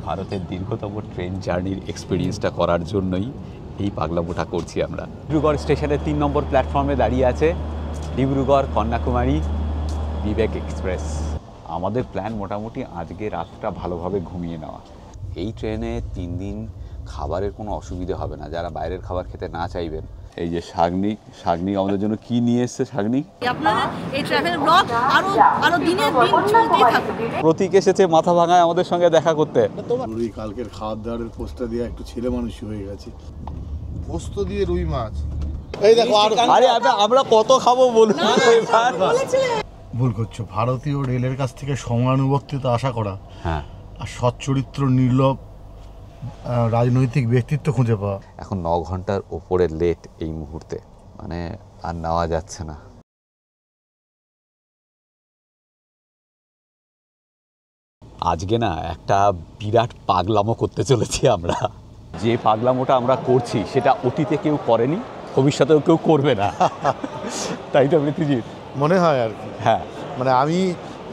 ভারতের দীর্ঘতম ট্রেন জার্নির এক্সপিরিয়েন্সটা করার জন্যই এই পাগলামোটা করছি আমরা। ডিব্রুগড় স্টেশনের 3 নম্বর প্ল্যাটফর্মে দাঁড়িয়ে আছে ডিব্রুগড় কন্যাকুমারী বিবেক এক্সপ্রেস। আমাদের প্ল্যান মোটামুটি আজকে রাতটা ভালোভাবে ঘুমিয়ে নেওয়া। এই ট্রেনে 3 দিন খাবারের কোনো অসুবিধা হবে না। যারা বাইরের খাবার খেতে না চাইবেন, এই যে শাগনিক আমাদের জন্য কি নিয়ে এসছে। শাগনিক আপনাদের এই ট্রাভেল ব্লগ আরো দিনের দিন চলতেই থাকবে। প্রতীক এসেছে মাথা ভাঙায় আমাদের সঙ্গে দেখা করতে। রুই কালকের খাওয়ার দাওয়ারের পোস্টটা দিয়ে একটু ছেলে মানুষ হয়ে গেছে। পোস্ত দিয়ে রুই মাছ, এই দেখো। আরে আমরা কত খাবো বলুন। ভুল করছো। ভারতীয় রেলের কাছ থেকে সমানুবর্তিতা আশা করা, হ্যাঁ, আর সচ্চরিত্র নির্লোভ রাজনৈতিক ব্যক্তিত্ব খুঁজে পাওয়া। এখন 9 ঘন্টার ওপরে লেট এই মুহূর্তে, মানে আর নেওয়া যাচ্ছে না। আজকে না একটা বিরাট পাগলামো করতে চলেছি আমরা। যে পাগলামোটা আমরা করছি সেটা অতীতে কেউ করেনি, ভবিষ্যতেও কেউ করবে না। তাই তো প্রীতিজিৎ? মনে হয় আর কি। হ্যাঁ, মানে আমি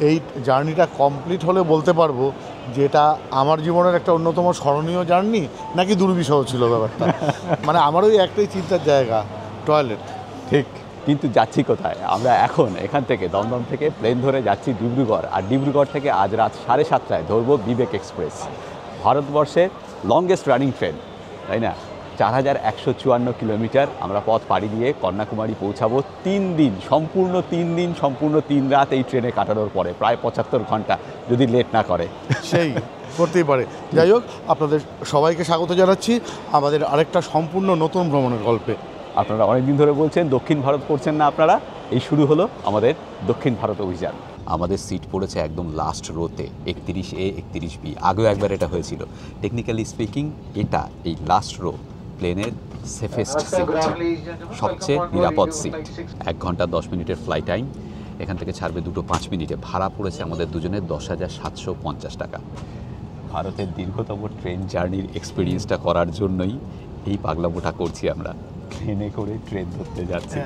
এই জার্নিটা কমপ্লিট হলে বলতে পারবো যে এটা আমার জীবনের একটা অন্যতম স্মরণীয় জার্নি নাকি দুর্বিষহ ছিল ব্যাপারটা। মানে আমার ওই একটাই চিন্তার জায়গা, টয়লেট। ঠিক। কিন্তু যাচ্ছি কোথায়? আমরা এখন এখান থেকে দমদম থেকে প্লেন ধরে যাচ্ছি ডিব্রুগড়, আর ডিব্রুগড় থেকে আজ রাত 7:30টায় ধরবো বিবেক এক্সপ্রেস, ভারতবর্ষের লংগেস্ট রানিং ট্রেন, তাই না? 4154 কিলোমিটার আমরা পথ পাড়ি দিয়ে কন্যাকুমারী পৌঁছাবো। 3 দিন, সম্পূর্ণ 3 রাত এই ট্রেনে কাটানোর পরে, প্রায় 75 ঘন্টা, যদি লেট না করে। সেই করতেই পারে। যাই হোক, আপনাদের সবাইকে স্বাগত জানাচ্ছি আমাদের আরেকটা সম্পূর্ণ নতুন ভ্রমণের গল্পে। আপনারা অনেকদিন ধরে বলছেন দক্ষিণ ভারত করছেন না আপনারা, এই শুরু হলো আমাদের দক্ষিণ ভারত অভিযান। আমাদের সিট পড়েছে একদম লাস্ট রোতে, 31A 31B। আগেও একবার এটা হয়েছিল। টেকনিক্যালি স্পিকিং এটা এই লাস্ট রো প্লেনের সেফেস্ট সিট, সবচেয়ে নিরাপদ সিট। 1 ঘন্টা 10 মিনিটের ফ্লাইট টাইম। এখান থেকে ছাড়বে 2:05 মিনিটে। ভাড়া পড়েছে আমাদের দুজনের 10,750 টাকা। ভারতের দীর্ঘতম ট্রেন জার্নির এক্সপিরিয়েন্সটা করার জন্যই এই পাগলামোটা করছি আমরা। ট্রেনে করে ট্রেন ধরতে যাচ্ছি।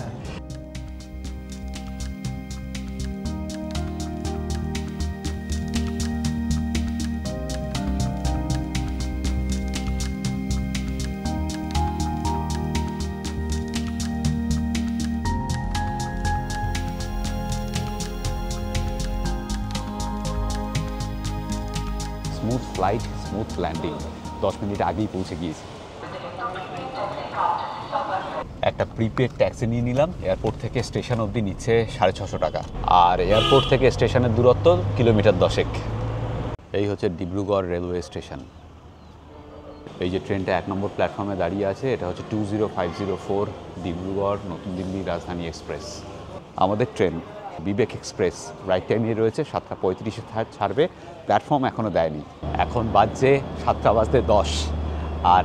Smooth flight, smooth landing. 10 minute আগেই পৌঁছে গিয়েছি। একটা প্রিপেড ট্যাক্সি নিয়ে নিলাম। এয়ারপোর্ট থেকে স্টেশন অবধি নিচ্ছে 650 টাকা, আর এয়ারপোর্ট থেকে স্টেশনের দূরত্ব কিলোমিটার 10। এই হচ্ছে ডিব্রুগড় রেলওয়ে স্টেশন। এই যে ট্রেনটা 1 নম্বর প্ল্যাটফর্মে দাঁড়িয়ে আছে, এটা হচ্ছে 20504 ডিব্রুগড় নতুন দিল্লি রাজধানী এক্সপ্রেস। আমাদের ট্রেন বিবেক এক্সপ্রেস রাইট টাইমে রয়েছে, 7:35-এ ছাড়বে। প্ল্যাটফর্ম এখনও দেয়নি। এখন বাজছে 7:10, আর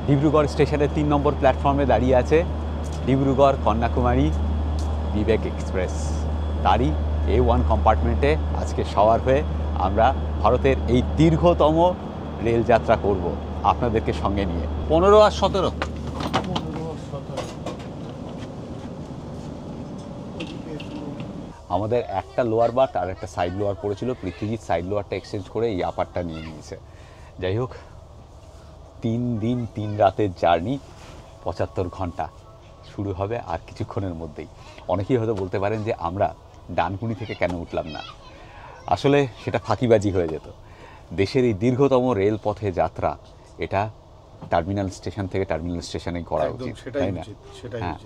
ডিব্রুগড় স্টেশনের 3 নম্বর প্ল্যাটফর্মে দাঁড়িয়ে আছে ডিব্রুগড় কন্যাকুমারী বিবেক এক্সপ্রেস। তারই A1 কম্পার্টমেন্টে আজকে সওয়ার হয়ে আমরা ভারতের এই দীর্ঘতম রেল যাত্রা করব আপনাদেরকে সঙ্গে নিয়ে। 15 আর 17। আমাদের একটা লোয়ার বার্থ আর একটা সাইড লোয়ার পড়েছিল। পৃথিবীর সাইড লোয়ারটা এক্সচেঞ্জ করে এই আপারটা নিয়ে নিয়েছে। যাই হোক, 3 দিন 3 রাতের জার্নি, 75 ঘন্টা শুরু হবে আর কিছুক্ষণের মধ্যেই। অনেকেই হয়তো বলতে পারেন যে আমরা ডানকুনি থেকে কেন উঠলাম না। আসলে সেটা ফাঁকিবাজি হয়ে যেত। দেশের এই দীর্ঘতম রেলপথে যাত্রা, এটা টার্মিনাল স্টেশন থেকে টার্মিনাল স্টেশনে করা উচিত, তাই না? হ্যাঁ,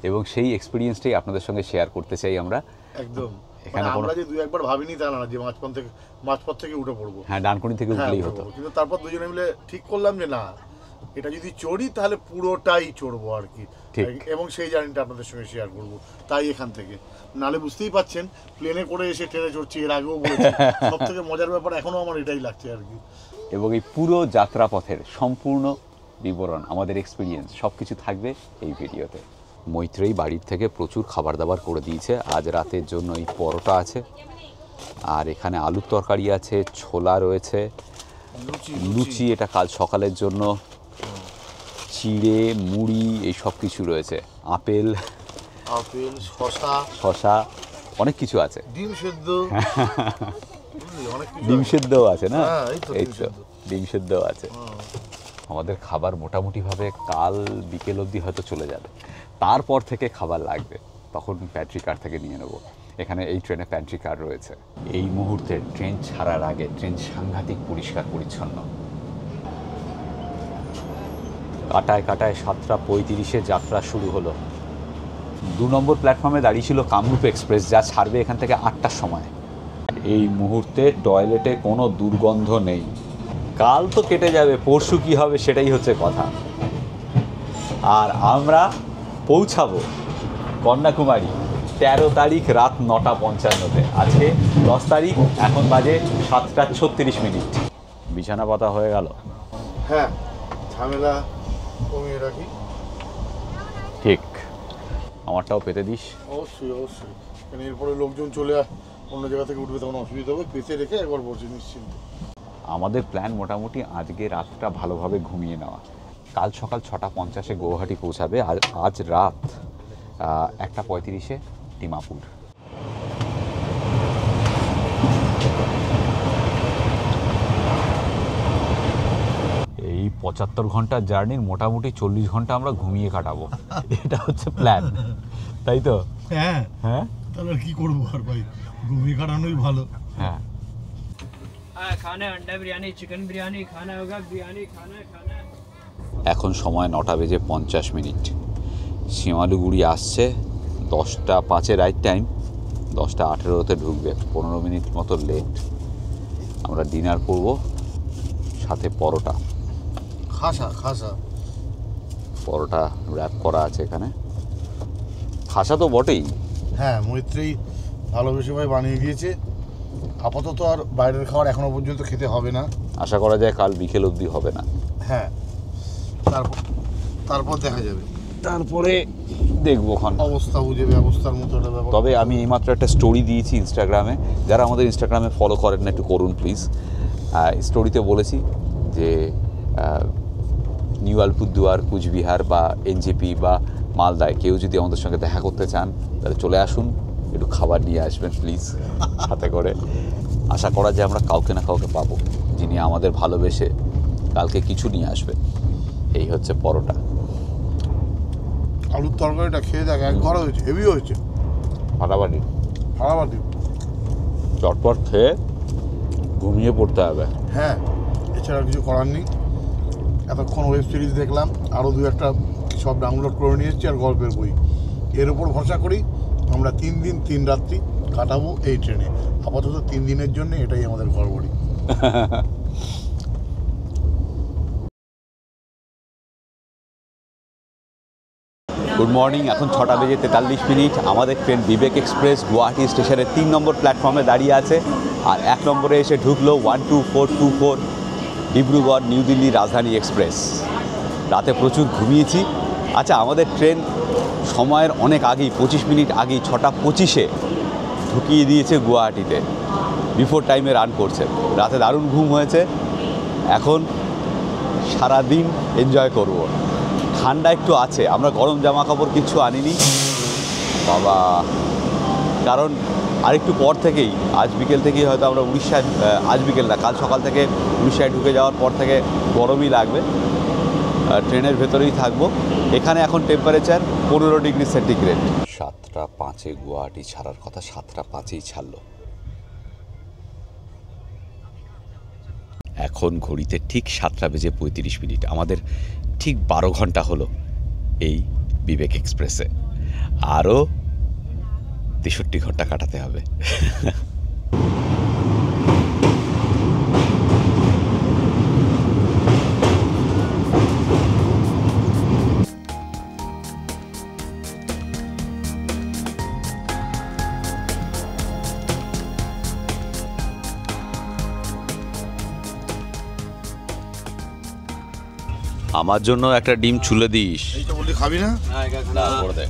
এবং সেই এক্সপিরিয়েন্সটাই আপনাদের সঙ্গে শেয়ার করতে চাই আমরা। একদম। এখানে আমরা যে দুই একবার ভাবিনি তা না যে মাঝপথ থেকে উঠে পড়বো। হ্যাঁ, ডানকুনি থেকে উঠলেই হতো। কিন্তু তারপর দুজনে মিলে ঠিক করলাম যে না, এটা যদি চড়ি তাহলে পুরোটাই চড়বো আর কি, এবং সেই জার্নিটা আপনাদের সঙ্গে শেয়ার করবো। তাই এখান থেকে, নালে বুঝতেই পাচ্ছেন প্লেনে করে এসে ট্রেনে চড়ছি, এর আগেও বলেছি। সব থেকে মজার ব্যাপার এখনো আমার এটাই লাগছে আর কি। এবং এই পুরো যাত্রাপথের সম্পূর্ণ বিবরণ, আমাদের এক্সপিরিয়েন্স, সব কিছু থাকবে এই ভিডিওতে। মৈত্রেয়ী বাড়ির থেকে প্রচুর খাবার দাবার করে দিয়েছে। আজ রাতের জন্য এই পরোটা আছে, আর এখানে আলুর তরকারি আছে, ছোলা রয়েছে, লুচি এটা কাল সকালের জন্য, চিড়ে, মুড়ি, এই সব কিছু রয়েছে, আপেল, শশা, অনেক কিছু আছে। ডিম সেদ্ধ, ডিম সেদ্ধও আছে না? এই তো ডিম সেদ্ধ আছে। আমাদের খাবার মোটামুটিভাবে কাল বিকেল অবধি হয়তো চলে যাবে, তারপর থেকে খাবার লাগবে, তখন প্যান্ট্রি কার থেকে নিয়ে নেব। এখানে এই ট্রেনে প্যান্ট্রি কার রয়েছে। এই মুহূর্তে ট্রেন ছাড়ার আগে ট্রেন সাংঘাতিক পরিষ্কার পরিচ্ছন্ন। কাটায় কাটায় 7:35 যাত্রা শুরু হলো। 2 নম্বর প্ল্যাটফর্মে দাঁড়িয়ে ছিল কামরূপ এক্সপ্রেস, যা ছাড়বে এখান থেকে 8টার সময়। এই মুহূর্তে টয়লেটে কোনো দুর্গন্ধ নেই। কাল তো কেটে যাবে, পরশু কি হবে সেটাই হচ্ছে কথা। আর আমরা পৌঁছাবো কন্যাকুমারী 13 তারিখ রাত 9:55-তে। আজকে 10 তারিখ, এখন বাজে 7:36। বিছানা পাতা হয়ে গেল। হ্যাঁ, ঝামেলা কমিয়ে রাখি। ঠিক, আমারটাও পেতে দিস। অবশ্যই অবশ্যই, কারণ এরপরে লোকজন চলে অন্য জায়গা থেকে উঠবে, তখন অসুবিধা হবে। পেতে রেখে একবার বসে নিশ্চিন্তে। আমাদের প্ল্যান মোটামুটি আজকে রাতটা ভালোভাবে ঘুমিয়ে নেওয়া। কাল সকাল 6:50 গুয়াহাটি পৌঁছাবে। আজ রাত 1:35 ডিমাপুর। এই 75 ঘন্টার জার্নির মোটামুটি 40 ঘন্টা আমরা ঘুমিয়ে কাটাবো, এটা হচ্ছে প্ল্যান, তাই তো? হ্যাঁ হ্যাঁ, তাহলে আর কি করবো আর ভাই, ঘুমিয়ে কাটানোই ভালো। হ্যাঁ, खाना अंडा बिरयानी चिकन बिरयानी खाना होगा बिरयानी खाना खाना। এখন সময় 9:50। শিমালুগুড়ি আসছে 10:05 রাইট টাইম, 10:18-তে ঢুকবে, 15 মিনিট মতো লেট। আমরা ডিনার করব, সাথে পরোটা। খাসা পরোটা র্যাপ করা আছে এখানে। খাসা তো বটেই। হ্যাঁ, মৈত্রী ভালোবেসে ভাই বানিয়ে দিয়েছে। আপাতত আর বাইরের খাবার এখনো পর্যন্ত খেতে হবে না, আশা করা যায় কাল বিকেল অবধি হবে না। হ্যাঁ, তারপর দেখা যাবে, তারপরে দেখবো অবস্থা বুঝে ব্যবস্থার মতো একটা ব্যাপার। তবে আমি এইমাত্র একটা স্টোরি দিয়েছি ইনস্টাগ্রামে, যারা আমাদের ইনস্টাগ্রামে ফলো করেন না একটু করুন প্লিজ। স্টোরিতে বলেছি যে নিউ আলিপুরদুয়ার, কুচবিহার বা এনজেপি বা মালদায় কেউ যদি আমাদের সঙ্গে দেখা করতে চান তাহলে চলে আসুন, একটু খাবার নিয়ে আসবেন প্লিজ হাতে করে। আশা করা যায় আমরা কাউকে না কাউকে পাবো যিনি আমাদের ভালোবেসে কালকে কিছু নিয়ে আসবেন। এই হচ্ছে পরোটা। আলুর তরকারিটা খেয়ে দেখ, একবার হয়েছে, হেভি হয়েছে, ফাটাফাটি। চটপট খেয়ে ঘুমিয়ে পড়তে হবে। হ্যাঁ, এছাড়া কিছু করার নেই। এতক্ষণ ওয়েব সিরিজ দেখলাম, আরও 2-1টা সব ডাউনলোড করে নিয়ে এসেছি, আর গল্পের বই। এর উপর ভরসা করি আমরা 3 দিন 3 রাত্রি কাটাবো এই ট্রেনে। আপাতত 3 দিনের জন্য এটাই আমাদের ঘরবাড়ি। গুড মর্নিং, এখন 6:43। আমাদের ট্রেন বিবেক এক্সপ্রেস গুয়াহাটি স্টেশনের 3 নম্বর প্ল্যাটফর্মে দাঁড়িয়ে আছে। আর 1 নম্বরে এসে ঢুকলো 12424 ডিব্রুগড় নিউ দিল্লি রাজধানী এক্সপ্রেস। রাতে প্রচুর ঘুমিয়েছি। আচ্ছা, আমাদের ট্রেন সময়ের অনেক আগেই, 25 মিনিট আগেই 6:25 ঢুকিয়ে দিয়েছে গুয়াহাটিতে। বিফোর টাইমে রান করছে। রাতে দারুণ ঘুম হয়েছে। এখন সারাদিন এনজয় করব। ঠান্ডা একটু আছে, আমরা গরম জামা কাপড় কিছু আনিনি বাবা, কারণ আরেকটু পর থেকেই, আজ বিকেল থেকেই হয়তো আমরা উড়িষ্যায়, আজ বিকেল না কাল সকাল থেকে উড়িষ্যায় ঢুকে যাওয়ার পর থেকে গরমই লাগবে। ট্রেনের ভেতরেই থাকবো। এখানে এখন টেম্পারেচার 15 ডিগ্রি সেন্টিগ্রেড। 7:05 গুয়াহাটি ছাড়ার কথা, 7:05 ছাড়লো। এখন ঘড়িতে ঠিক 7:35। আমাদের ঠিক 12 ঘন্টা হলো এই বিবেক এক্সপ্রেসে। আরও 63 ঘন্টা কাটাতে হবে। আমার জন্য একটা ডিম ছুলে দিস। এইটা বললি খাবি না? না, করে দে।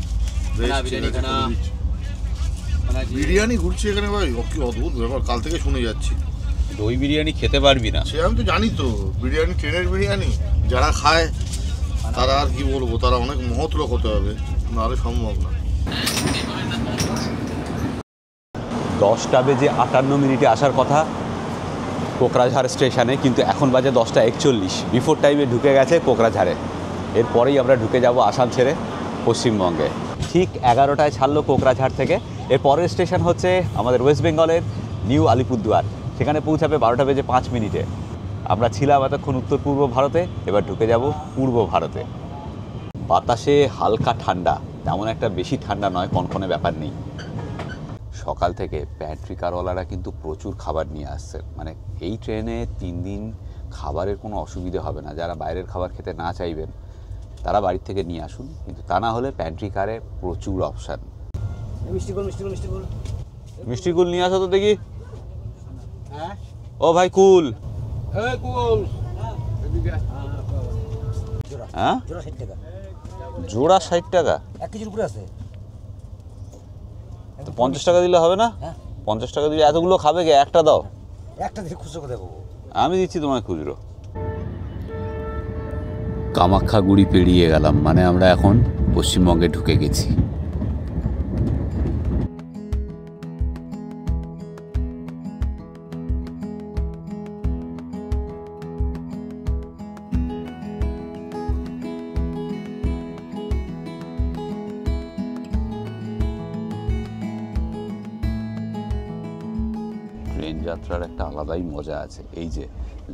বিরিয়ানি ঘুরছে এখানে ভাই, কি অদ্ভুত ব্যাপার, কাল থেকে শুনে যাচ্ছি। দই বিরিয়ানি খেতে পারবি না? সে আমি তো জানি তো, বিরিয়ানি ট্রেনের বিরিয়ানি যারা খায় তারা আর কি বলবো, তারা অনেক মহৎ লোক হতে হবে, নাহলে সম্ভব না। 10:58 আসার কথা, কোকরাঝাড় স্টেশনে, কিন্তু এখন বাজে 10:41। বিফোর টাইমে ঢুকে গেছে কোকরাঝাড়ে। এরপরেই আমরা ঢুকে যাব আসাম ছেড়ে পশ্চিমবঙ্গে। ঠিক 11টায় ছাড়লো কোকরাঝাড় থেকে। এর পরের স্টেশন হচ্ছে আমাদের ওয়েস্ট বেঙ্গলের নিউ আলিপুরদুয়ার। সেখানে পৌঁছাবে 12:05। আমরা ছিলাম এতক্ষণ উত্তর পূর্ব ভারতে, এবার ঢুকে যাব পূর্ব ভারতে। বাতাসে হালকা ঠান্ডা, তেমন একটা বেশি ঠান্ডা নয়, কনকনে ব্যাপার নেই। সকাল থেকে প্যান্ট্রি কারওয়ালারা কিন্তু প্রচুর খাবার নিয়ে আসছে। মানে এই ট্রেনে 3 দিন খাবারের কোনো অসুবিধে হবে না। যারা বাইরের খাবার খেতে না চাইবেন তারা বাড়ির থেকে নিয়ে আসুন, কিন্তু তা না হলে প্যান্ট্রি কারে প্রচুর অপশান। মিষ্টি কুল নিয়ে আসো তো দেখি। ও ভাই কুল, হ্যাঁ জোড়া 60 টাকা, 1 কেজির উপরে আছে। তো 50 টাকা দিলে হবে না? 50 টাকা দিলে এতগুলো খাবে কে? একটা দাও। একটা দিয়ে খুচরো করে দেবো। আমি দিচ্ছি তোমায় খুচরো। কামাখ্যাগুড়ি পেরিয়ে গেলাম, মানে আমরা এখন পশ্চিমবঙ্গে ঢুকে গেছি। ট্রেন যাত্রার একটা আলাদাই মজা আছে। এই যে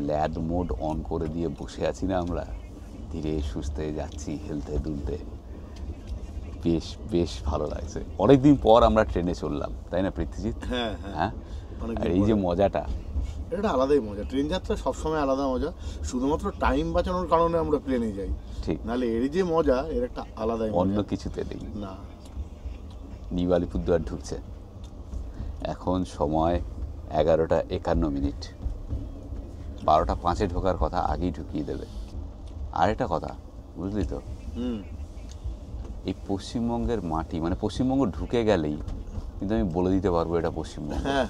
ল্যাদ মোড অন করে দিয়ে বসে আছি না আমরা, ধীরে সুস্থে যাচ্ছি হেলতে দুলতে, বেশ বেশ ভালো লাগছে। অনেকদিন পর আমরা ট্রেনে চললাম, তাই না পৃথ্বীজিৎ? হ্যাঁ হ্যাঁ, আর এই যে মজাটা, এটা আলাদাই মজা। ট্রেন যাত্রা সবসময় আলাদা মজা, শুধুমাত্র টাইম বাঁচানোর কারণে আমরা প্লেনে যাই, ঠিক। নাহলে এর যে মজা, এর একটা আলাদাই অন্য মজা। কিছুতে নেই। না, নিউ আলিপুরদুয়ার ঢুকছে। এখন সময় 11:51। 12:05 ঢোকার কথা, আগেই ঢুকিয়ে দেবে। আর একটা কথা বুঝলি তো, এই পশ্চিমবঙ্গের মাটি, মানে পশ্চিমবঙ্গ ঢুকে গেলেই কিন্তু আমি বলে দিতে পারবো এটা পশ্চিমবঙ্গ। হ্যাঁ,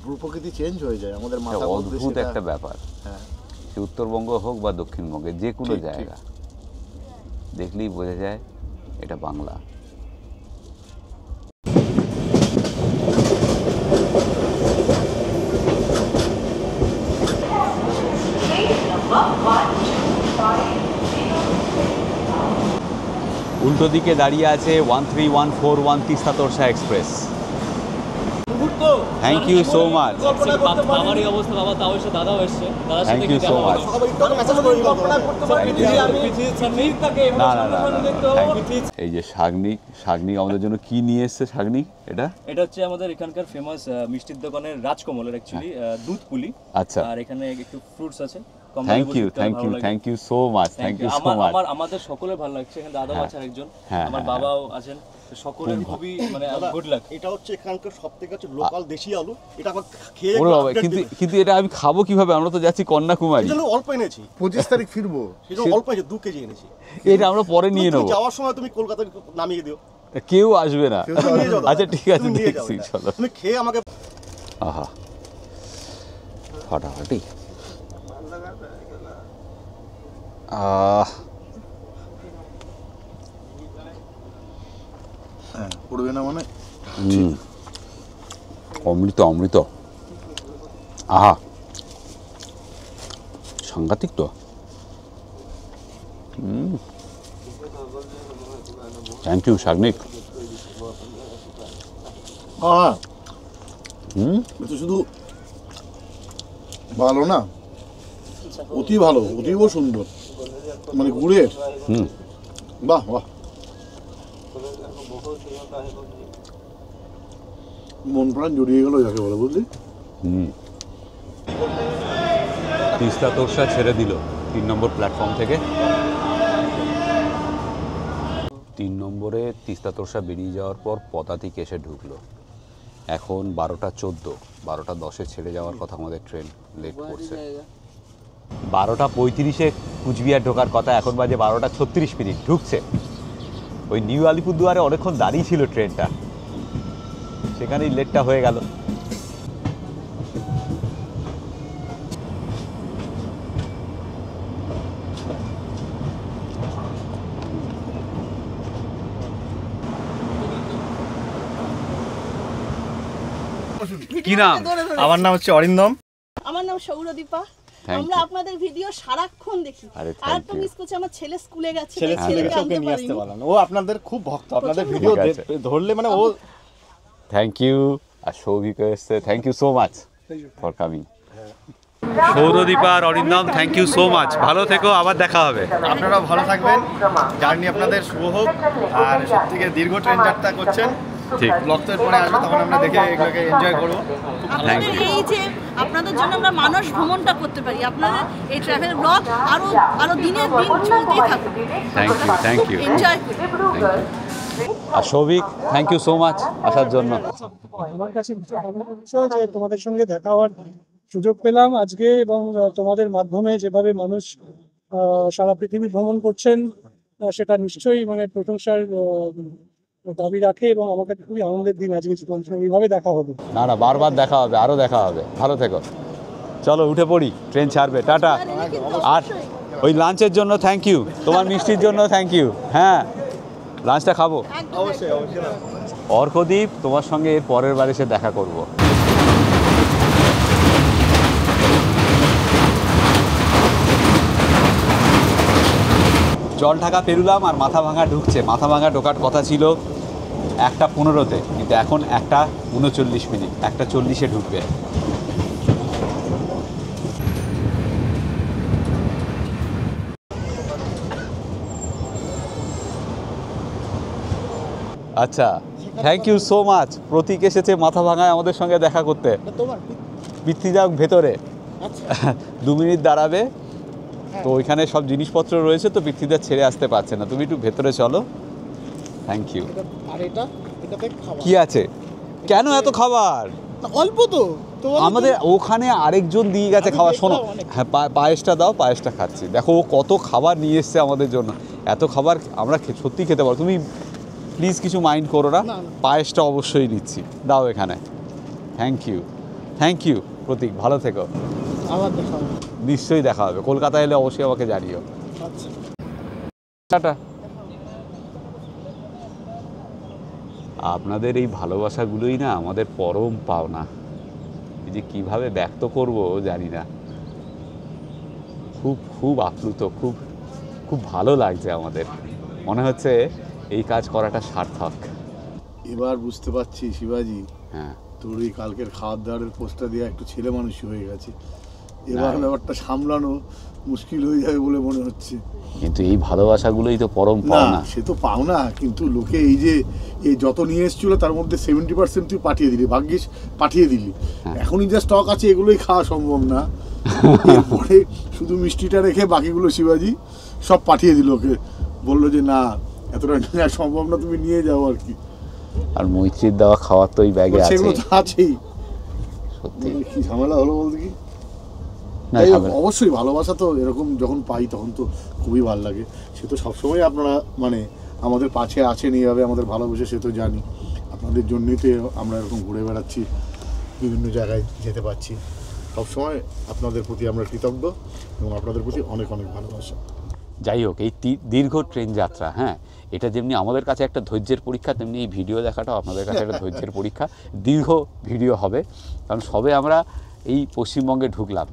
ভূপ্রকৃতি চেঞ্জ হয়ে যায় আমাদের মাথা একটা মধ্যে, অদ্ভুত সেটা- একটা ব্যাপার। হ্যাঁ, সে উত্তরবঙ্গ হোক বা দক্ষিণবঙ্গে, যে কোনো ঠিক, ঠিক। জায়গা দেখলেই বোঝা যায় এটা বাংলা। উল্টো দিকে দাঁড়িয়ে আছে 13141 Teesta Torsa express. Thank you so much, বাবারই অবস্থা, বাবা তাও এসে দাদাও এসছে, দাদার সাথে থ্যাংক ইউ সো মাচ। না না না, এই যে শাগনিক আমাদের জন্য কি নিয়ে এসছে? শাগনিক এটা এটা হচ্ছে আমাদের এখানকার ফেমাস মিষ্টির দোকানের রাজকমলের অ্যাকচুয়ালি দুধ পুলি। আচ্ছা, আর এখানে একটু ফ্রুটস আছে। Thank you so much, thank you so much. আমাদের সকলের ভালো লাগছে, এখানে দাদাও আছেন একজন, হ্যাঁ, আমার হ্যাঁ, বাবাও আছেন, সকলের খুবই মানে গুড লাক। এটা হচ্ছে এখানকার সবথেকে হচ্ছে লোকাল দেশি আলু। এটা আবার খেয়ে ওরে বাবা, কিন্তু এটা আমি খাবো কিভাবে? আমরা তো যাচ্ছি কন্যাকুমারী। সেজন্য অল্প এনেছি, 25 তারিখ ফিরবো। সেজন্য অল্প এনেছি, 2 কেজি এনেছি। এটা আমরা পরে নিয়ে তুমি নেবো, যাওয়ার সময় তুমি কলকাতা নামিয়ে দিও, কেউ আসবে না। কেউ তো নিয়ে যাও দাদা। আচ্ছা ঠিক আছে, তুমি নিয়ে যাও দেখছি, এটা। চলো। তুমি খেয়ে আমাকে আহা, ফাটাফাটি। হ্যাঁ, পড়বে না মানে অমৃত অমৃত, আহা সাংঘাতিক তো। Thank you Sagnik. হ্যাঁ, এটা শুধু ভালো না, অতি ভালো, অতীব সুন্দর, মানে গুড়ের। বাহ বাহ, মন প্রাণ জড়িয়ে গেল যাকে বলে, বুঝলি? তিস্তা তোরসা ছেড়ে দিল 3 নম্বর প্ল্যাটফর্ম থেকে। 3 নম্বরে তিস্তা তোরসা বেরিয়ে যাওয়ার পর পদাতিক এসে ঢুকলো। এখন 12:14, 12:10 ছেড়ে যাওয়ার কথা আমাদের ট্রেন, লেট করছে। 12:35 কুচবিহার ঢোকার কথা, এখন বাজে 12:36। ঢুকছে। ওই নিউ আলিপুরদুয়ারে অনেকক্ষণ দাঁড়িয়ে ছিল ট্রেনটা, সেখানেই লেটটা হয়ে গেল। কি নাম? আমার নাম হচ্ছে অরিন্দম। আমার নাম নাম সৌরদীপা। Thank আমরা you. আপনাদের ভিডিও সারাক্ষণ দেখি। আরে, আর thank একটা you. মিস করছি, আমার ছেলে স্কুলে গেছে, ছেলে তাই ছেলেকে ছেলেকে ওকে আনতে নিয়ে আসতে পারিনি। পারলাম না। ও আপনাদের খুব ভক্ত, আপনাদের প্রচণ্ড ভিডিও ঠিক আছে। ধরলে মানে ও থ্যাংক ইউ। আর সৌভিক এসছে, thank you so much for coming. Sauradipa আর Arindam, thank you so much. ভালো থেকো, আবার দেখা হবে। আপনারা ভালো থাকবেন, জার্নি আপনাদের শুভ হোক। আর সবথেকে দীর্ঘ ট্রেন যাত্রা করছেন, ঠিক। ব্লগের পরে আসবে, তখন আমরা দেখে এগুলোকে এনজয় করবো। আপনাদের এই যে আপনাদের জন্য আমরা মানস ভ্রমণটা করতে পারি, আপনাদের এই ট্রাভেল ব্লগ আরো দিনের দিন চলতেই থাকুক। Thank you. এনজয় করি। আর Souvik, thank you so much আসার জন্য। আমার কাছে ভীষণ ভালো লাগছে যে তোমাদের সঙ্গে দেখা হওয়ার সুযোগ পেলাম আজকে, এবং তোমাদের মাধ্যমে যেভাবে মানুষ সারা পৃথিবী ভ্রমণ করছেন সেটা নিশ্চয়ই মানে প্রশংসার দাবি রাখে, এবং আমার কাছে খুবই আনন্দের দিন আজকে তোমাদের সঙ্গে এইভাবে দেখা হবে। না না, বারবার দেখা হবে, আরও দেখা হবে। ভালো থেকো। চলো উঠে পড়ি, ট্রেন ছাড়বে, টাটা। আর ওই লাঞ্চের জন্য থ্যাংক ইউ, তোমার মিষ্টির জন্য থ্যাংক ইউ। হ্যাঁ, লাঞ্চটা খাবো। অবশ্যই অবশ্যই। অর্কদীপ, তোমার সঙ্গে এর পরের বার এসে দেখা করব। জল ঢাকা পেরুলাম আর মাথা ভাঙা ঢুকছে। মাথা ভাঙা ঢোকার কথা ছিল 1:15-তে, কিন্তু এখন 1:39, 1:40-এ ঢুকবে। আচ্ছা, থ্যাংক ইউ সো মাচ। প্রতীক এসেছে মাথা ভাঙায় আমাদের সঙ্গে দেখা করতে। বৃত্তি যাক ভেতরে 2 মিনিট দাঁড়াবে, তো ওইখানে সব জিনিসপত্র রয়েছে, তো বৃত্তিদা ছেড়ে আসতে পারছে না। তুমি একটু ভেতরে চলো। Thank you. আর এটাতে খাবার কি আছে? কেন এত খাবার? অল্প তো আমাদের ওখানে আরেকজন দিয়ে গেছে খাবার। শোনো, হ্যাঁ, পায়েসটা দাও, পায়েসটা খাচ্ছি। দেখো ও কত খাবার নিয়ে এসছে আমাদের জন্য। এত খাবার আমরা সত্যি খেতে পারো। তুমি প্লিজ কিছু মাইন্ড করো না, পায়েসটা অবশ্যই নিচ্ছি। দাও এখানে। থ্যাংক ইউ প্রতীক, ভালো থেকো। আবার দেখা হবে। নিশ্চয়ই দেখা হবে। কলকাতা এলে অবশ্যই আমাকে জানিও। আচ্ছা, টাটা। আপনাদের এই ভালোবাসাগুলোই না আমাদের পরম পাওনা। এই যে কীভাবে ব্যক্ত করব জানি না। খুব আপ্লুত, খুব ভালো লাগছে আমাদের। মনে হচ্ছে এই কাজ করাটা সার্থক। এবার বুঝতে পারছি শিবাজি, হ্যাঁ, তোর এই কালকের খাওয়ার দাওয়ারের পোস্টটা দিয়ে একটু ছেলে মানুষই হয়ে গেছে। এবার না। ব্যাপারটা সামলানো মুশকিল হয়ে যাবে বলে মনে হচ্ছে। কিন্তু এই ভালোবাসাগুলোই তো পরম না, পাওনা। সে তো পাও না, কিন্তু লোকে এই যে এই যত নিয়ে এসেছিল তার মধ্যে 70% তুই পাঠিয়ে দিলি, ভাগ্যিস পাঠিয়ে দিলি। এখনই যা স্টক আছে এগুলোই খাওয়া সম্ভব না। এরপরে শুধু মিষ্টিটা রেখে বাকিগুলো শিবাজি সব পাঠিয়ে দিল। ওকে বললো যে না, এতটা নেওয়া সম্ভব না, তুমি নিয়ে যাও আর কি। আর মৈত্রীর দেওয়া খাওয়ার তো ওই ব্যাগে আছে। সেগুলো তো আছেই। সত্যি কি ঝামেলা হলো বলতে কি? না, যাই হোক, ঝামেলা। অবশ্যই ভালোবাসা তো এরকম যখন পাই তখন তো খুবই ভালো লাগে। সে তো সবসময় আপনারা মানে আমাদের পাশে আছেন, এইভাবে আমাদের ভালোবাসে, সে তো জানি। আপনাদের জন্যই তো আমরা এরকম ঘুরে বেড়াচ্ছি, বিভিন্ন জায়গায় যেতে পারছি। সবসময় আপনাদের প্রতি আমরা কৃতজ্ঞ এবং আপনাদের প্রতি অনেক অনেক ভালোবাসা। যাই হোক, এই দীর্ঘ ট্রেন যাত্রা, হ্যাঁ, এটা যেমনি আমাদের কাছে একটা ধৈর্যের পরীক্ষা, তেমনি এই ভিডিও দেখাটাও আপনাদের কাছে একটা ধৈর্যের পরীক্ষা। দীর্ঘ ভিডিও হবে, কারণ সবে আমরা এই পশ্চিমবঙ্গে ঢুকলাম।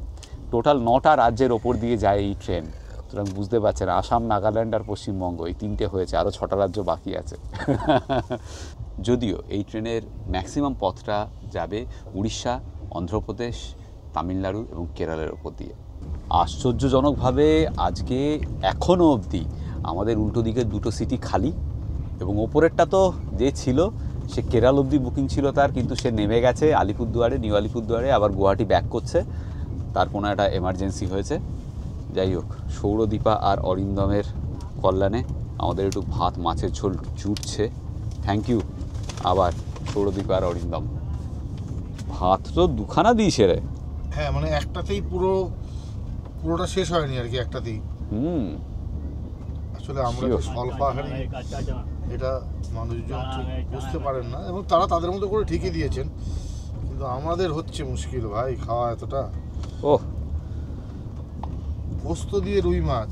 টোটাল 9টা রাজ্যের ওপর দিয়ে যায় এই ট্রেন। সুতরাং বুঝতে পারছেন, আসাম, নাগাল্যান্ড আর পশ্চিমবঙ্গ, এই 3টে হয়েছে, আরও 6টা রাজ্য বাকি আছে। যদিও এই ট্রেনের ম্যাক্সিমাম পথটা যাবে উড়িষ্যা, অন্ধ্রপ্রদেশ, তামিলনাড়ু এবং কেরলের ওপর দিয়ে। আশ্চর্যজনকভাবে আজকে এখনও অবধি আমাদের উল্টো দিকে 2টো সিটি খালি, এবং ওপরেরটা তো যে ছিল সে কেরল অবধি বুকিং ছিল তার, কিন্তু সে নেমে গেছে আলিপুরদুয়ারে, নিউ আলিপুরদুয়ারে, আবার গুয়াহাটি ব্যাক করছে। তার কোনো একটা এমার্জেন্সি হয়েছে। যাই হোক, সৌরদীপা আর অরিন্দমের কল্যাণে আমাদের একটু ভাত মাছের ঝোল জুটছে। থ্যাংক ইউ আবার সৌরদীপা আর অরিন্দম। ভাত তো 2খানা দিয়েছে রে। হ্যাঁ, মানে একটাতেই পুরোটা শেষ হয়নি আর কি, একটাতেই। আসলে আমরা যে স্বল্পাহারি এটা মানুষজন ঠিক বুঝতে পারেন না, এবং তারা তাদের মতো করে ঠিকই দিয়েছেন, কিন্তু আমাদের হচ্ছে মুশকিল ভাই খাওয়া এতটা। ওহ, পোস্ত দিয়ে রুই মাছ,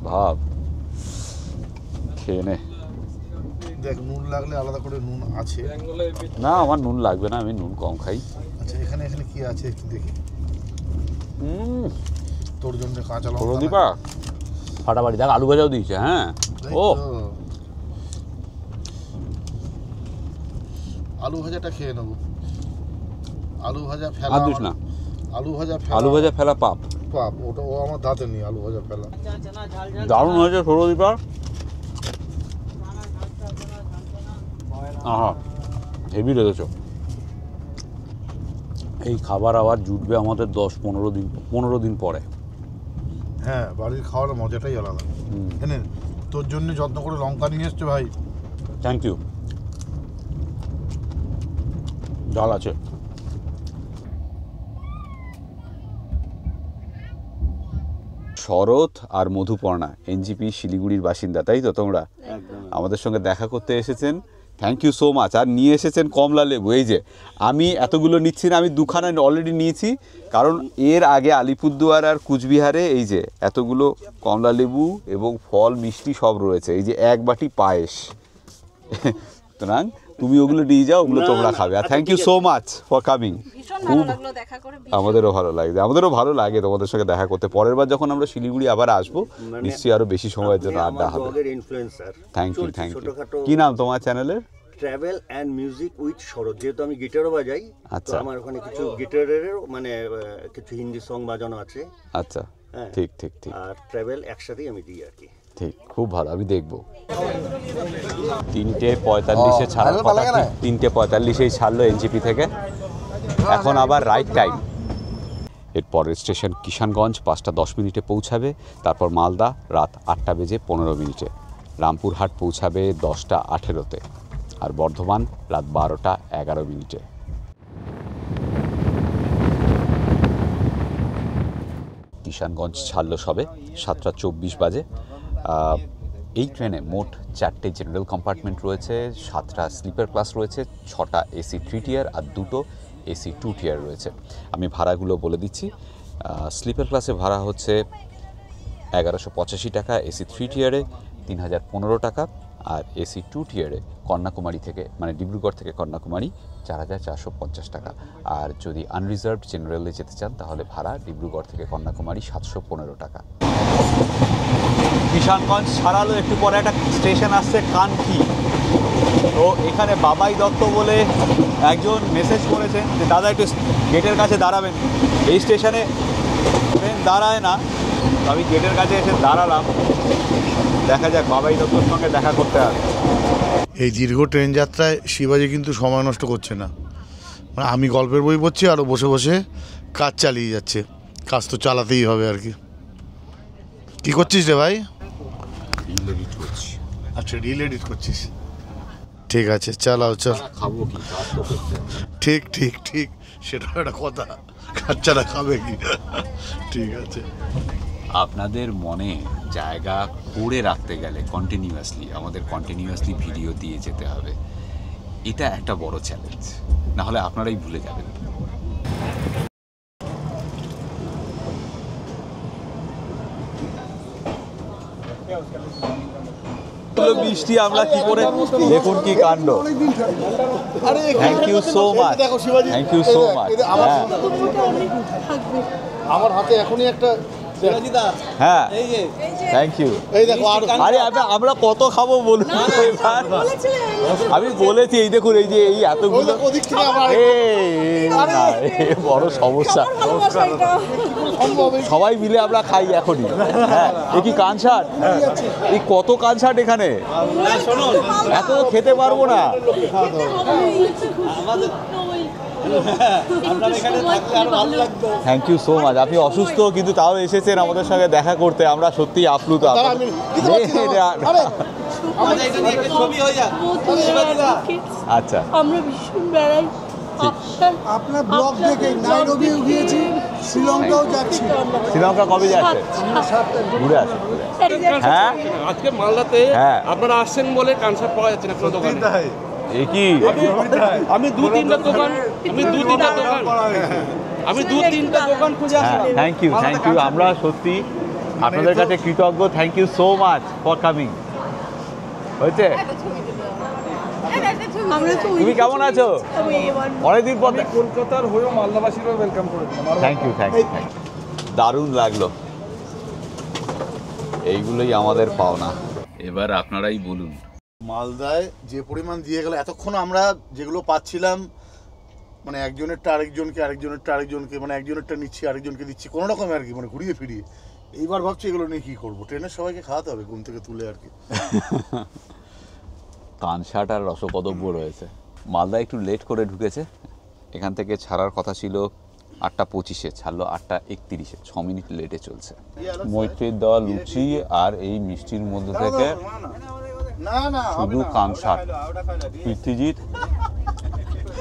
ভাব খেয়ে নে। দেখ, নুন লাগলে আলাদা করে নুন আছে। না, আমার নুন লাগবে না, আমি নুন কম খাই। আচ্ছা, এখানে কি আছে একটু দেখি। তোর জন্য কাঁচা ছোটো লঙ্কা দীপা ফাটাফাটি দেখ আলু ভাজাও দিয়েছে হ্যাঁ এই ও তো। আলু ভাজাটা খেয়ে নেবো। আলু ভাজা ফেলা আর দিস না আলু ভাজা আলু ভাজা ফেলা পাপ পাপ ওটা ও আমার দাঁতে নেই আলু ভাজা ফেলা। দারুণ হয়েছে ছোটো দীপা আহা হেভি লেগেছ এই খাবার আবার জুটবে আমাদের 10-15 দিন পরে হ্যাঁ বাড়ির খাওয়ার মজাটাই আলাদা। এনে তোর জন্য যত্ন করে লঙ্কা নিয়ে এসছে ভাই। থ্যাংক ইউ ডাল আছে শরৎ আর মধুপর্ণা এনজিপি শিলিগুড়ির বাসিন্দা তাই তো তোমরা আমাদের সঙ্গে দেখা করতে এসেছেন থ্যাংক ইউ সো মাচ আর নিয়ে এসেছেন কমলা লেবু এই যে আমি এতগুলো নিচ্ছি না আমি দুখানা অলরেডি নিয়েছি কারণ এর আগে আলিপুরদুয়ার আর কুচবিহারে এই যে এতগুলো কমলা লেবু এবং ফল মিষ্টি সব রয়েছে এই যে এক বাটি পায়েস সুতরাং তুমি ওগুলো নিয়ে যাও ওগুলো তোমরা খাবে আর thank you so much for coming ভীষণ ভালো লাগলো দেখা করে আমাদেরও ভালো লাগে তোমাদের সঙ্গে দেখা করতে পরের বার যখন আমরা শিলিগুড়ি আবার আসবো নিশ্চয়ই আরো বেশি সময়ের জন্য আড্ডা হবে থ্যাংক ইউ কি নাম তোমার চ্যানেলের ট্রাভেল অ্যান্ড মিউজিক উইথ শরৎ যেহেতু আমি গিটারও বাজাই আচ্ছা আমার ওখানে কিছু গিটারেরও মানে কিছু হিন্দি সং বাজানো আছে আচ্ছা ঠিক আর ট্রাভেল একসাথেই আমি দিই আর কি ঠিক খুব ভালো আমি দেখবো 3:45 ছাড়ার কথা 3:45 ছাড়লো এনজিপি থেকে এখন আবার রাইট টাইম এরপরের স্টেশন কিষানগঞ্জ 5:10 পৌঁছাবে তারপর মালদা রাত 8:15 রামপুরহাট পৌঁছাবে 10:18 আর বর্ধমান রাত 12:11 কিষানগঞ্জ ছাড়লো সবে 7:24 বাজে এই ট্রেনে মোট 4টে জেনারেল কম্পার্টমেন্ট রয়েছে 7টা স্লিপার ক্লাস রয়েছে 6টা এসি 3 টিয়ার আর 2টো এসি 2 টিয়ার রয়েছে আমি ভাড়াগুলো বলে দিচ্ছি স্লিপার ক্লাসে ভাড়া হচ্ছে 1185 টাকা এসি 3 টিয়ারে 3015 টাকা আর এসি 2 টিয়ারে কন্যাকুমারী থেকে মানে ডিব্রুগড় থেকে কন্যাকুমারী 4450 টাকা আর যদি আনরিজার্ভড জেনারেলে যেতে চান তাহলে ভাড়া ডিব্রুগড় থেকে কন্যাকুমারী 715 টাকা কিষানগঞ্জ ছাড়ালো একটু পরে একটা স্টেশন আসছে কানকি তো এখানে বাবাই দত্ত বলে একজন মেসেজ করেছেন যে দাদা একটু গেটের কাছে দাঁড়াবেন এই স্টেশনে ট্রেন দাঁড়ায় না তো আমি গেটের কাছে এসে দাঁড়ালাম দেখা যাক বাবাই দত্তর সঙ্গে দেখা করতে হবে এই দীর্ঘ ট্রেন যাত্রায় শিবাজি কিন্তু সময় নষ্ট করছে না মানে আমি গল্পের বই পড়ছি আরও বসে বসে কাজ চালিয়ে যাচ্ছে কাজ তো চালাতেই হবে আর কি কি করছিস রে ভাই রিল এডিট করছি আচ্ছা রিল এডিট করছিস ঠিক আছে চালাও চল খাবো কি কাজ তো করতে ঠিক ঠিক ঠিক সেটা একটা কথা বাচ্চারা খাবে কি ঠিক আছে আপনাদের মনে জায়গা করে রাখতে গেলে আমাদের কন্টিনিউয়াসলি ভিডিও দিয়ে যেতে হবে এটা একটা বড় চ্যালেঞ্জ না হলে আপনারাই ভুলে যাবেন বৃষ্টি আমরা কি করে দেখুন কি কাণ্ড থ্যাংক ইউ সো মাচ আমার হাতে এখনই একটা হ্যাঁ থ্যাংক ইউ আরে আমরা কত খাবো বলুন আমি বলেছি এই দেখুন এই যে এই এতগুলো বড় সমস্যা সবাই মিলে আমরা খাই এখনই হ্যাঁ এ কি কানসার্ট এই কত কানসার্ট এখানে এত খেতে পারবো না থ্যাংক ইউ সো মাচ আপনি অসুস্থ কিন্তু তাও এসেছেন আমাদের সঙ্গে দেখা করতে আমরা সত্যি আপ্লুত আচ্ছা আমরা ভীষণ বেড়াই আপনার ব্লগ দেখে নাইরোবিও গিয়েছি শ্রীলঙ্কাও যাচ্ছি শ্রীলঙ্কা কবে যাচ্ছে ঘুরে আসে হ্যাঁ আজকে মালদাতে আপনারা আসছেন বলে কনসার্ট পাওয়া যাচ্ছে না কোনো দোকানে কি আমি দু তিনটা দোকান খুঁজে আসলাম থ্যাংক ইউ আমরা সত্যি আপনাদের কাছে কৃতজ্ঞ thank you so much for coming হয়েছে তুমি কেমন আছো অনেকদিন পর কলকাতার হয়েও মালদাবাসীরা ওয়েলকাম করে থ্যাংক ইউ দারুণ লাগলো। এইগুলোই আমাদের পাওনা। এবার আপনারাই বলুন। মালদায় যে পরিমাণ দিয়ে গেল, এতক্ষণ আমরা যেগুলো পাচ্ছিলাম মানে একজনেরটা আরেকজনকে মানে একজনেরটা নিচ্ছি আরেকজনকে দিচ্ছি কোনো রকমে আর কি, মানে ঘুরিয়ে ফিরিয়ে। এইবার ভাবছি এগুলো নিয়ে কী করবো, ট্রেনের সবাইকে খাওয়াতে হবে ঘুম থেকে তুলে আর কি। কানসাট আর রসকদব্য রয়েছে। মালদা একটু লেট করে ঢুকেছে, এখান থেকে ছাড়ার কথা ছিল 8:25, ছাড়লো 8:31, 6 মিনিট লেটে চলছে। মৈত্রীর দেওয়া লুচি আর এই মিষ্টির মধ্যে থেকে শুধু কানসাট। পৃথ্বীজিৎ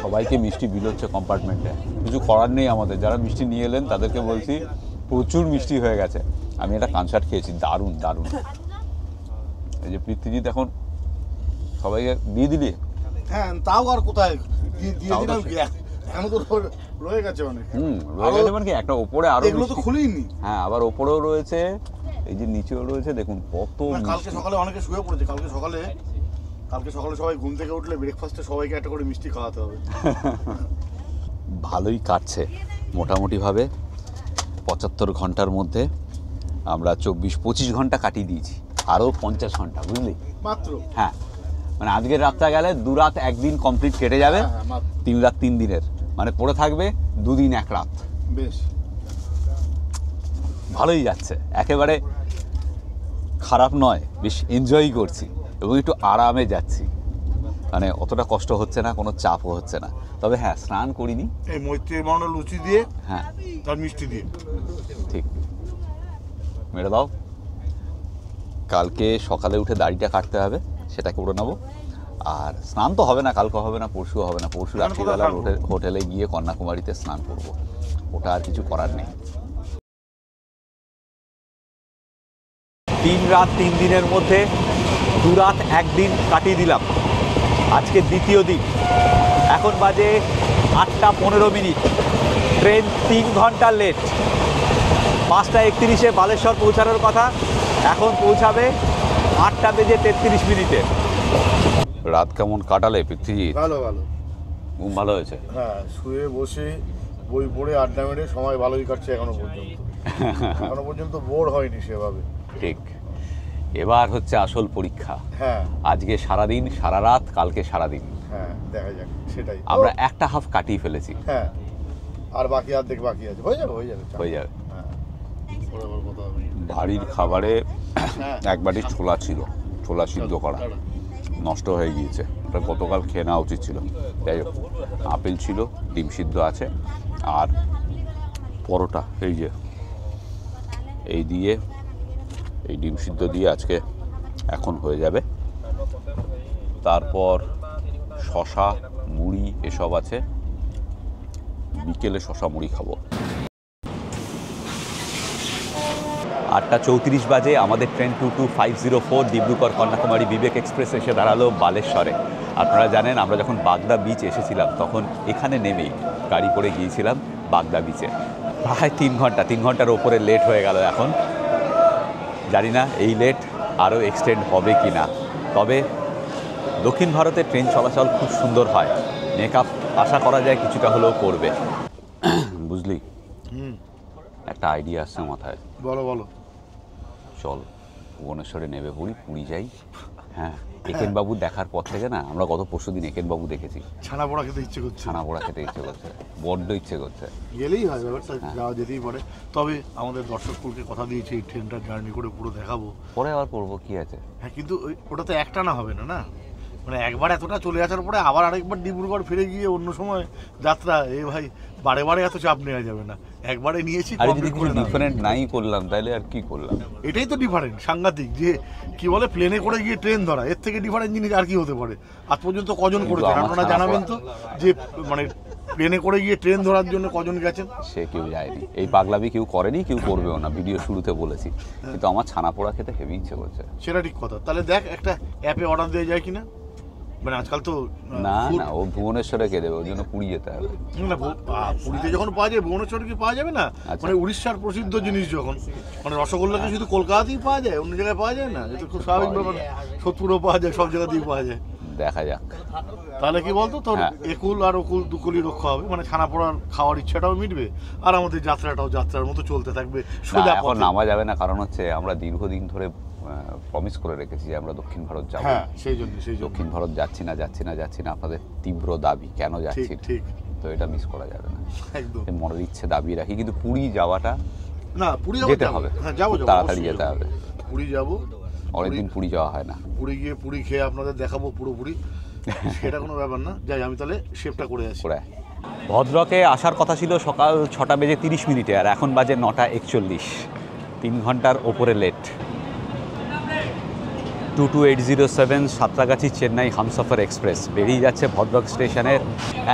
সবাইকে মিষ্টি বিল হচ্ছে কম্পার্টমেন্টে, কিছু করার নেই আমাদের। যারা মিষ্টি নিয়ে এলেন তাদেরকে বলছি প্রচুর মিষ্টি হয়ে গেছে। আমি একটা কানসাট খেয়েছি, দারুণ দারুণ। এই যে পৃথ্বীজিৎ এখন সবাইকে দিয়ে দিলি? হ্যাঁ, তাও আর কোথায় দিয়ে দিলাম কি, এখন তো রয়ে গেছে অনেক। রয়ে গেছে মানে কি, একটা ওপরে আরো এগুলো তো খুলিনি। হ্যাঁ, আবার ওপরেও রয়েছে, এই যে নিচেও রয়েছে, দেখুন কত। কালকে সকালে অনেকে শুয়ে পড়েছে, কালকে সকালে সবাই ঘুম থেকে উঠলে ব্রেকফাস্টে সবাইকে একটা করে মিষ্টি খাওয়াতে হবে। ভালোই কাটছে মোটামুটিভাবে। 75 ঘন্টার মধ্যে আমরা 24-25 ঘন্টা কাটিয়ে দিয়েছি, আরও 50 ঘন্টা, বুঝলি মাত্র। হ্যাঁ, মানে আজকের রাতটা গেলে 2 রাত 1 দিন কমপ্লিট কেটে যাবে, 3 রাত 3 দিনের, মানে পড়ে থাকবে 2 দিন 1 রাত। বেশ ভালোই যাচ্ছে, একেবারে খারাপ নয়, বেশ এনজয় করছি এবং একটু আরামে যাচ্ছি, মানে অতটা কষ্ট হচ্ছে না, কোনো চাপও হচ্ছে না। তবে হ্যাঁ, স্নান করিনি। এই মৈত্রী বানানো লুচি দিয়ে, হ্যাঁ, তার মিষ্টি দিয়ে ঠিক মেরে দাও। কালকে সকালে উঠে দাড়িটা কাটতে হবে, সেটা করে নেবো। আর স্নান তো হবে না, কালকে হবে না, পরশু হবে না। পরশু রাত্রিবেলা হোটেলে গিয়ে কন্যাকুমারীতে স্নান করবো, ওটা আর কিছু করার নেই। 3 রাত 3 দিনের মধ্যে 2 রাত 1 দিন কাটিয়ে দিলাম। আজকে দ্বিতীয় দিন, এখন বাজে 8:15। ট্রেন 3 ঘন্টা লেট। 5:31 বালেশ্বর পৌঁছানোর কথা, এখন পৌঁছাবে 8:33। রাত কেমন কাটালে পৃথ্বীজিৎ? ভালো ভালো, ঘুম ভালো হয়েছে? হ্যাঁ, শুয়ে বসে বই পড়ে আড্ডা মেরে সময় ভালোই কাটছে এখনো পর্যন্ত বোর হয়নি সেভাবে। ঠিক, এবার হচ্ছে আসল পরীক্ষা। হ্যাঁ, আজকে সারাদিন, সারা রাত, কালকে সারাদিন। হ্যাঁ, দেখা যাক। সেটাই আমরা একটা হাফ কাটিয়ে ফেলেছি। হ্যাঁ, আর বাকি অর্ধেক বাকি আছে। হয়ে যাবে হয়ে যাবে। হ্যাঁ, কথা হবে। বাড়ির খাবারে 1 বাটি ছোলা ছিল, ছোলা সিদ্ধ করা, নষ্ট হয়ে গিয়েছে। ওটা গতকাল খেয়ে নেওয়া উচিত ছিল। যাই হোক, আপেল ছিল, ডিম সিদ্ধ আছে, আর পরোটা। এই যে এই ডিম সিদ্ধ দিয়ে আজকে এখন হয়ে যাবে। তারপর শশা, মুড়ি এসব আছে, বিকেলে শশা মুড়ি খাবো। 8:34 বাজে আমাদের ট্রেন 22504 ডিব্রুগড় কন্যাকুমারী বিবেক এক্সপ্রেস এসে দাঁড়ালো বালেশ্বরে। আপনারা জানেন, আমরা যখন বাগদা বিচ এসেছিলাম তখন এখানে নেমেই গাড়ি করে গিয়েছিলাম বাগদা বিচে। প্রায় 3 ঘন্টার ওপরে লেট হয়ে গেল। এখন জানি না এই লেট আরও এক্সটেন্ড হবে কি না। তবে দক্ষিণ ভারতে ট্রেন চলাচল খুব সুন্দর হয়, মেকআপ আশা করা যায় কিছুটা হলেও করবে। বুঝলি, একটা আইডিয়া আসছে মাথায়। বলো। চল ভুবনেশ্বরে নেবে পুরী যাই। হ্যাঁ, একেনবাবু দেখার পর থেকে না, আমরা গত পরশুদিন একেনবাবু দেখেছি। ছানা পোড়া খেতে ইচ্ছে করছে, বড্ড ইচ্ছে করছে। গেলেই হয়, ব্যাপারটা যাওয়া যেতেই পারে। তবে আমাদের দর্শককুলকে কথা দিয়েছি এই ট্রেনটা জার্নি করে পুরো দেখাবো, পরে আবার করবো, কি আছে। হ্যাঁ, কিন্তু ওটা তো একটা না হবে না, মানে একবার এতটা চলে আসার পরে আবার আরেকবার ডিব্রুগড় ফিরে গিয়ে অন্য সময় যাত্রা, ভাই বারে এত চাপ নেওয়া যাবে না। একবারে নিয়েছি, আর যদি কিছু ডিফারেন্ট নাই করলাম তাহলে আর কি করলাম। এটাই তো ডিফারেন্ট, সাংঘাতিক। যে কি বলে, প্লেনে করে গিয়ে ট্রেন ধরা, এর থেকে ডিফারেন্ট জিনিস আর কি হতে পারে? আজ পর্যন্ত কজন করেছেন আপনারা জানাবেন তো, যে মানে প্লেনে করে গিয়ে ট্রেন ধরার জন্য কজন গেছেন? সে কেউ যায়নি, এই পাগলামি কেউ করেনি, কেউ করবেও না। ভিডিও শুরুতে বলেছি, কিন্তু আমার ছানা পোড়া খেতে হেভি ইচ্ছে করছে। সেটা ঠিক কথা। তাহলে দেখ, একটা অ্যাপে অর্ডার দেওয়া যায় কিনা? মানে আজকাল তো না, ও ভুবনেশ্বরে কে দেবে, ওর জন্য পুরী যেতে হবে। না, পুরীতে যখন পাওয়া যায় ভুবনেশ্বরে কি পাওয়া যাবে না? মানে উড়িষ্যার প্রসিদ্ধ জিনিস যখন, মানে রসগোল্লাকে শুধু কলকাতাতেই পাওয়া যায়, অন্য জায়গায় পাওয়া যায় না। এটা খুব স্বাভাবিক ব্যাপার। সোদপুরেও পাওয়া যায়, সব জায়গাতেই পাওয়া যায়। দেখা যাক। তাহলে কি বলতো তোর হ্যাঁ। একুল আর ওকুল দুকুলি রক্ষা হবে, মানে ছানা পোড়ার খাওয়ার ইচ্ছাটাও মিটবে আর আমাদের যাত্রাটাও যাত্রার মতো চলতে থাকবে না, সোজা এখন পথে। নামা যাবে না, কারণ হচ্ছে আমরা দীর্ঘদিন ধরে প্রমিস করে রেখেছি যে আমরা দক্ষিণ ভারত যাব। হ্যাঁ সেই জন্য দক্ষিণ ভারত যাচ্ছি না আপনাদের তীব্র দাবি, কেন যাচ্ছি ঠিক না? ঠিক তো এটা মিস করা যাবে না। একদম। এই মনের ইচ্ছে দাবি রাখি, কিন্তু পুরী যাওয়াটা না পুরী যেতে হবে। হ্যাঁ যাবো খুব তাড়াতাড়ি যেতে হবে। পুরী যাবো, অনেকদিন পুরী যাওয়া হয় না। পুরী গিয়ে পুরী খেয়ে আপনাদের দেখাবো পুরোপুরি, সেটা কোনো ব্যাপার না। যাই আমি তাহলে শেপটা করে আসি। করে ভদ্রকে আসার কথা ছিল সকাল 6:30 আর এখন বাজে 9:41, 3 ঘন্টার ওপরে লেট। 22807 সাঁতরাগাছি চেন্নাই হামসফর এক্সপ্রেস বেরিয়ে যাচ্ছে ভদ্রক স্টেশনের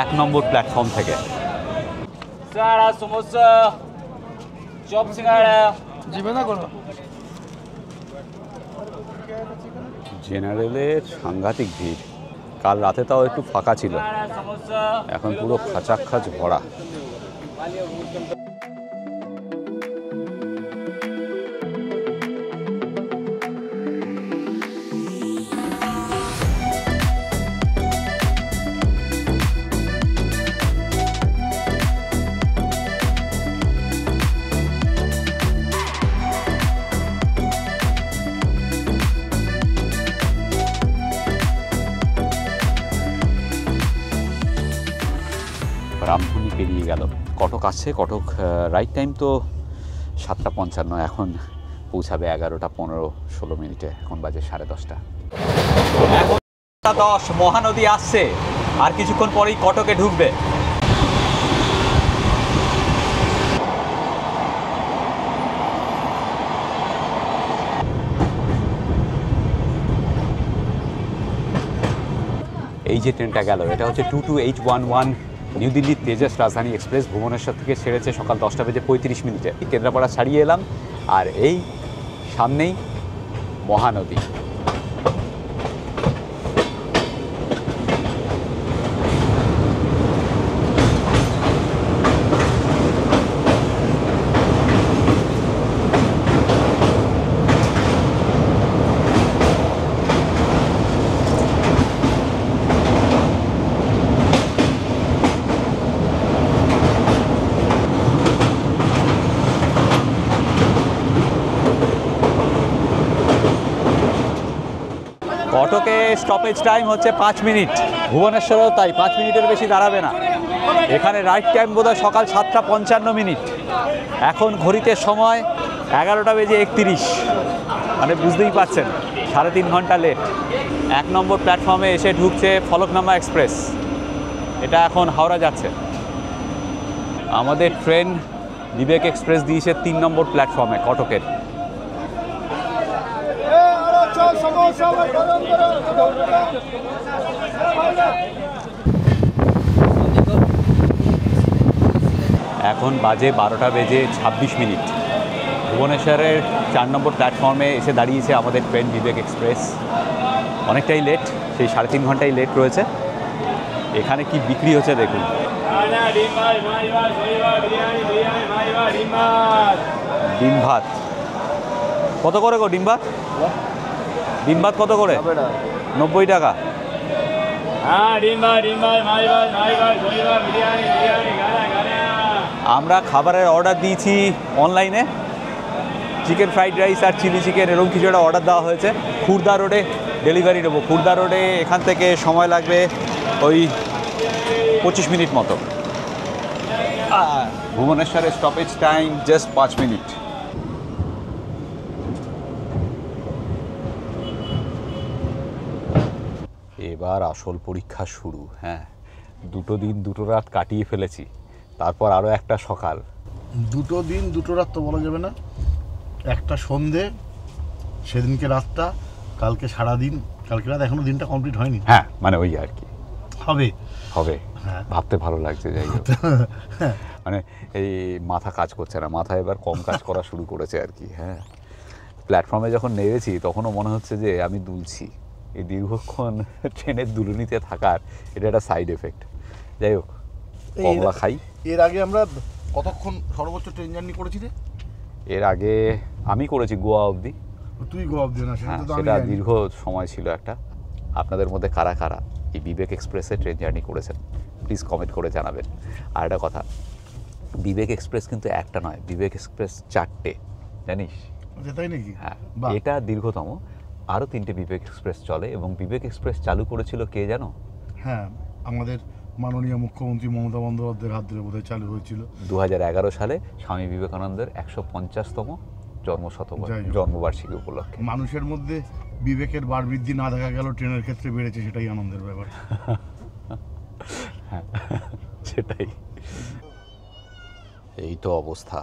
1 নম্বর প্ল্যাটফর্ম থেকে। সিঙ্গাড়া, সমোসা, চপ সিঙ্গাড়া জিবে না করো। জেনারেলের সাংঘাতিক ভিড়, কাল রাতে তাও একটু ফাঁকা ছিল, এখন পুরো খাচাখাচ ভরা। ব্রাহ্মণী পেরিয়ে গেল, কটক আসছে। কটক রাইট টাইম তো 7:55, এখন পৌঁছাবে 11:15-16 এখন বাজে 10:30। এখন 10 মহানদী আসছে, আর কিছুক্ষণ পরেই কটকে ঢুকবে। এই যে ট্রেনটা গেল, এটা হচ্ছে 22811 নিউ দিল্লির তেজস রাজধানী এক্সপ্রেস। ভুবনেশ্বর থেকে ছেড়েছে সকাল 10:35। কেন্দ্রাপাড়া ছাড়িয়ে এলাম, আর এই সামনেই মহানদী। কটকে স্টপেজ টাইম হচ্ছে 5 মিনিট, ভুবনেশ্বরেও তাই 5 মিনিটের বেশি দাঁড়াবে না। এখানে রাইট টাইম বোধহয় সকাল 7:55। এখন ঘড়িতে সময় 11:31, মানে বুঝতেই পারছেন 3.5 ঘন্টা লেট। 1 নম্বর প্ল্যাটফর্মে এসে ঢুকছে ফলকনামা এক্সপ্রেস, এটা এখন হাওড়া যাচ্ছে। আমাদের ট্রেন বিবেক এক্সপ্রেস দিয়েছে 3 নম্বর প্ল্যাটফর্মে কটকের। এখন বাজে 12:26। ভুবনেশ্বরের 4 নম্বর প্ল্যাটফর্মে এসে দাঁড়িয়েছে আমাদের ট্রেন বিবেক এক্সপ্রেস। অনেকটাই লেট, সেই 3.5 ঘন্টাই লেট রয়েছে। এখানে কি বিক্রি হচ্ছে দেখুন। ডিম ভাত কত করে গো? ডিম ভাত কত করে? 90 টাকা। আমরা খাবারের অর্ডার দিয়েছি অনলাইনে, চিকেন ফ্রাইড রাইস আর চিলি চিকেন এরকম কিছু একটা অর্ডার দেওয়া হয়েছে। খুর্দা রোডে ডেলিভারি দেবো। খুর্দা রোডে এখান থেকে সময় লাগবে ওই 25 মিনিট মতো। ভুবনেশ্বরের স্টপেজ টাইম জাস্ট 5 মিনিট। এবার আসল পরীক্ষা শুরু। হ্যাঁ, 2 দিন 2 রাত কাটিয়ে ফেলেছি, তারপর আরও একটা সকাল। 2 দিন 2 রাত তো বলা যাবে না, একটা সন্ধে, সেদিনকে রাতটা, কালকে সারাদিন, কালকে রাত, এখনো দিনটা কমপ্লিট হয়নি। হ্যাঁ, মানে ওই আর কি হবে। হ্যাঁ, ভাবতে ভালো লাগছে। যাই হোক, মানে এই মাথা কাজ করছে না, মাথা এবার কম কাজ করা শুরু করেছে আর কি। হ্যাঁ, প্ল্যাটফর্মে যখন নেমেছি তখনও মনে হচ্ছে যে আমি দুলছি। এই দীর্ঘক্ষণ ট্রেনের দুলুনিতে থাকার এটা একটা সাইড এফেক্ট। যাই হোক, কমলা খাই। এর আগে আমরা কতক্ষণ সর্বোচ্চ ট্রেন জার্নি করেছি রে? এর আগে আমি করেছি গোয়া অবধি। তুই গোয়া অবধি না? হ্যাঁ, সেটা দীর্ঘ সময় ছিল একটা। আপনাদের মধ্যে কারা কারা এই বিবেক এক্সপ্রেসে ট্রেন জার্নি করেছেন প্লিজ কমেন্ট করে জানাবেন। আর একটা কথা, বিবেক এক্সপ্রেস কিন্তু একটা নয়, বিবেক এক্সপ্রেস 4টে, জানিস? তাই নাকি? হ্যাঁ, বাহ। এটা দীর্ঘতম। আরও 3টে বিবেক এক্সপ্রেস চলে এবং বিবেক এক্সপ্রেস চালু করেছিল কে জানো? হ্যাঁ, আমাদের মাননীয় মুখ্যমন্ত্রী মমতা বন্দ্যোপাধ্যায়ের হাত ধরে বোধহয় চালু হয়েছিল 2011 সালে স্বামী বিবেকানন্দের 150তম জন্মবার্ষিকী উপলক্ষে। মানুষের মধ্যে বিবেকের বার বৃদ্ধি না দেখা গেল, ট্রেনের ক্ষেত্রে বেড়েছে, সেটাই আনন্দের ব্যাপার। হ্যাঁ, সেটাই। এই তো অবস্থা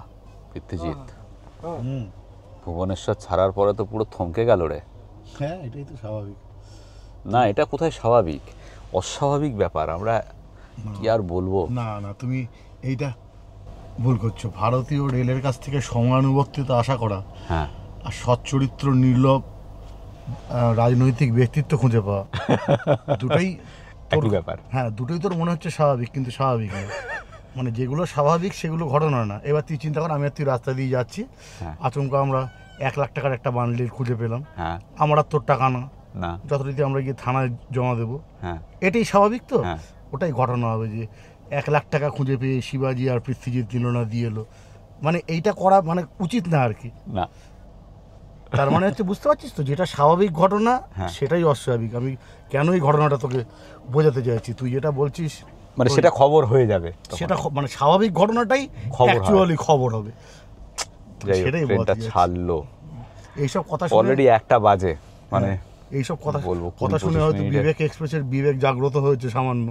পৃথ্বীজিৎ। ভুবনেশ্বর ছাড়ার পরে তো পুরো থমকে গেল রে। হ্যাঁ, এটাই তো স্বাভাবিক। না, এটা কোথায় স্বাভাবিক, অস্বাভাবিক ব্যাপার। আমরা কি আর বলবো। না না, তুমি এইটা ভুল করছো। ভারতীয় রেলের কাছ থেকে সমানুবর্তিতা আশা করা, হ্যাঁ, আর সচ্চরিত্র নির্লভ রাজনৈতিক ব্যক্তিত্ব খুঁজে পাওয়া, দুটোই একই ব্যাপার। হ্যাঁ, দুটোই তোর মনে হচ্ছে স্বাভাবিক, কিন্তু স্বাভাবিক না। মানে যেগুলো স্বাভাবিক সেগুলো ঘটনা না। এবার তুই চিন্তা কর, আমি আর তুই রাস্তা দিয়ে যাচ্ছি, আচমকা আমরা 1 লাখ টাকার একটা বান্ডিল খুঁজে পেলাম, আমার আর তোর টাকা না, যথারীতি আমরা গিয়ে থানায় জমা দেবো, এটাই স্বাভাবিক। তো ওটাই ঘটনা হবে যে 1 লাখ টাকা খুঁজে পেয়ে শিবাজি আর পৃথ্বীজিৎ দিল না, দিয়ে এলো, মানে এইটা করা মানে উচিত না আর কি। না, তার মানে হচ্ছে, বুঝতে পারছিস তো, যেটা স্বাভাবিক ঘটনা সেটাই অস্বাভাবিক। আমি কেন এই ঘটনাটা তোকে বোঝাতে চাইছি, তুই যেটা বলছিস মানে সেটা খবর হয়ে যাবে, সেটা মানে স্বাভাবিক ঘটনাটাই অ্যাকচুয়ালি খবর হবে, সেটাই বলতে ছাড়লো। এইসব কথা অলরেডি 1টা বাজে, মানে এইসব কথা শুনে হয়তো বিবেক এক্সপ্রেসের বিবেক জাগ্রত হয়েছে সামান্য,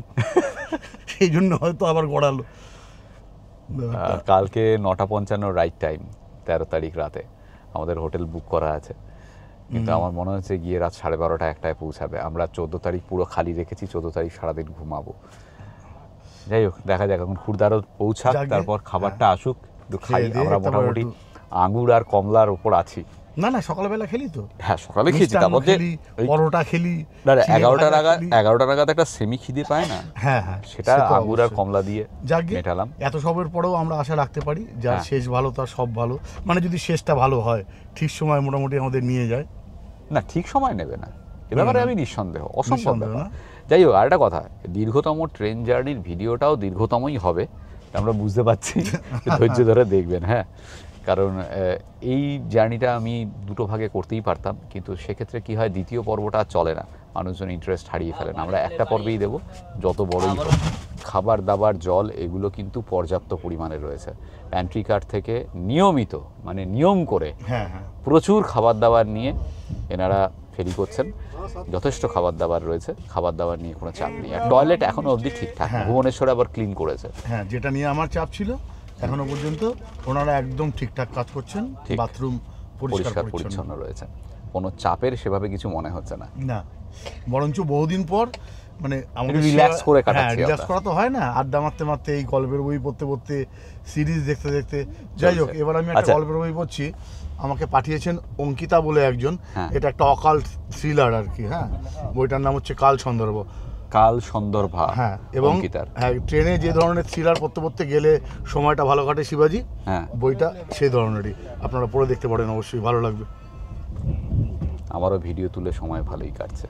সেই জন্য হয়তো আবার গড়ালো। কালকে 9:55 রাইট টাইম, 13 তারিখ রাতে আমাদের হোটেল বুক করা আছে, কিন্তু আমার মনে হচ্ছে গিয়ে রাত 12:30 1টায় পৌঁছাবে। আমরা 14 তারিখ পুরো খালি রেখেছি, 14 তারিখ সারাদিন ঘুমাবো। যাই হোক, দেখা যাক, এখন খুরদারও পৌঁছাক, তারপর খাবারটা আসুক, একটু খাই। আমরা মোটামুটি আঙ্গুর আর কমলার উপর আছি। না না, সকালবেলা খেলি তো। হ্যাঁ, সকালে খেয়েছি, তারপর পরোটা খেলি। 11টা নাগাদ একটা সেমি খিদে পায় না? হ্যাঁ হ্যাঁ, সেটা আঙ্গুর আর কমলা দিয়ে মেটালাম। এত সবের পরেও আমরা আশা রাখতে পারি যার শেষ ভালো তার সব ভালো। মানে যদি শেষটা ভালো হয়, ঠিক সময় মোটামুটি আমাদের নিয়ে যায়। না, ঠিক সময় নেবে না, এ ব্যাপারে আমি নিঃসন্দেহ, অসম্ভব না। যাই হোক, আরেকটা কথা, দীর্ঘতম ট্রেন জার্নির ভিডিওটাও দীর্ঘতমই হবে, আমরা বুঝতে পারছি, ধৈর্য ধরে দেখবেন। হ্যাঁ, কারণ এই জার্নিটা আমি 2টো ভাগে করতেই পারতাম, কিন্তু সেক্ষেত্রে কি হয়, দ্বিতীয় পর্বটা চলে না, মানুষজন ইন্টারেস্ট হারিয়ে ফেলেন। আমরা একটা পর্বেই দেবো, যত বড়ই হোক। খাবার দাবার, জল, এগুলো কিন্তু পর্যাপ্ত পরিমাণে রয়েছে। প্যান্ট্রি কার থেকে নিয়মিত, মানে নিয়ম করে প্রচুর খাবার দাবার নিয়ে এনারা ফেরি করছেন। যথেষ্ট খাবার দাবার রয়েছে, খাবার দাবার নিয়ে কোনো চাপ নেই। আর টয়লেট এখনো অবধি ঠিকঠাক, ভুবনেশ্বরে আবার ক্লিন করেছে। হ্যাঁ, যেটা নিয়ে আমার চাপ ছিল, এখনো পর্যন্ত ওনারা একদম ঠিকঠাক কাজ করছেন, বাথরুম পরিষ্কার পরিচ্ছন্ন রয়েছে, কোনো চাপের সেভাবে কিছু মনে হচ্ছে না। না, বরঞ্চ বহুদিন পর মানে আমাদের রিল্যাক্স করে কাটাচ্ছি। রিল্যাক্স করা তো হয় না, আড্ডা মারতে মারতে, এই গল্পের বই পড়তে পড়তে, সিরিজ দেখতে দেখতে। যাই হোক, এবার আমি একটা গল্পের বই পড়ছি, আমাকে পাঠিয়েছেন অঙ্কিতা বলে একজন। এটা একটা অকাল্ট থ্রিলার আর কি। হ্যাঁ, বইটার নাম হচ্ছে কাল সন্দর্ভা। হ্যাঁ, এবং ট্রেনে যে ধরনের থ্রিলার পড়তে পড়তে গেলে সময়টা ভালো কাটে শিবাজি, বইটা সেই ধরনেরই। আপনারা পড়ে দেখতে পারেন, অবশ্যই ভালো লাগবে। আমারও ভিডিও তুলে সময় ভালোই কাটছে।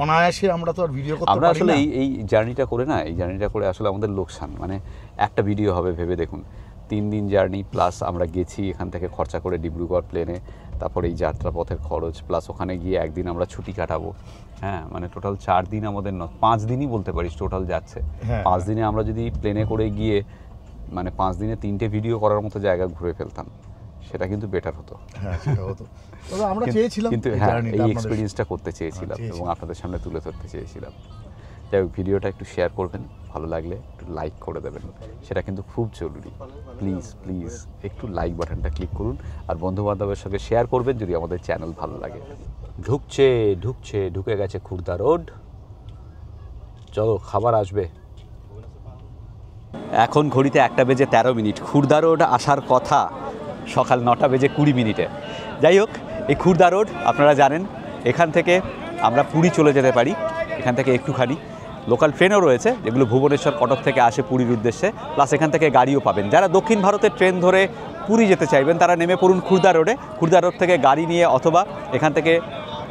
অনায়াসে আমরা তো আর ভিডিও করতে পারি না। আমরা আসলে এই জার্নিটা করে না, এই জার্নিটা করে আসলে আমাদের লোকসান। মানে একটা ভিডিও হবে ভেবে দেখুন, 3 দিন জার্নি, প্লাস আমরা গেছি এখান থেকে খরচা করে ডিব্রুগড় প্লেনে, তারপরে এই যাত্রাপথের খরচ, প্লাস ওখানে গিয়ে একদিন আমরা ছুটি কাটাবো। হ্যাঁ, মানে টোটাল 4 দিন আমাদের 5 দিনই বলতে পারিস টোটাল যাচ্ছে। 5 দিনে আমরা যদি প্লেনে করে গিয়ে মানে 5 দিনে 3টে ভিডিও করার মতো জায়গা ঘুরে ফেলতাম, সেটা কিন্তু বেটার হতো। হ্যাঁ, সেটা হতো। তবে আমরা চেয়েছিলাম, কিন্তু হ্যাঁ, এই এক্সপেরিয়েন্সটা করতে চেয়েছিলাম এবং আপনাদের সামনে তুলে ধরতে চেয়েছিলাম। যাই হোক, ভিডিওটা একটু শেয়ার করবেন, ভালো লাগলে একটু লাইক করে দেবেন, সেটা কিন্তু খুব জরুরি। প্লিজ প্লিজ একটু লাইক বাটনটা ক্লিক করুন, আর বন্ধুবান্ধবের সঙ্গে শেয়ার করবেন যদি আমাদের চ্যানেল ভালো লাগে। ঢুকে গেছে খুরদা রোড। চলো, খাবার আসবে। এখন ঘড়িতে 1:13। খুরদা রোড আসার কথা সকাল 9:20। যাই হোক, এই খুরদা রোড আপনারা জানেন, এখান থেকে আমরা পুরী চলে যেতে পারি, এখান থেকে একটুখানি লোকাল ট্রেনও রয়েছে যেগুলো ভুবনেশ্বর কটক থেকে আসে পুরীর উদ্দেশ্যে, প্লাস এখান থেকে গাড়িও পাবেন। যারা দক্ষিণ ভারতের ট্রেন ধরে পুরী যেতে চাইবেন তারা নেমে পড়ুন খুরদা রোডে। খুরদা রোড থেকে গাড়ি নিয়ে অথবা এখান থেকে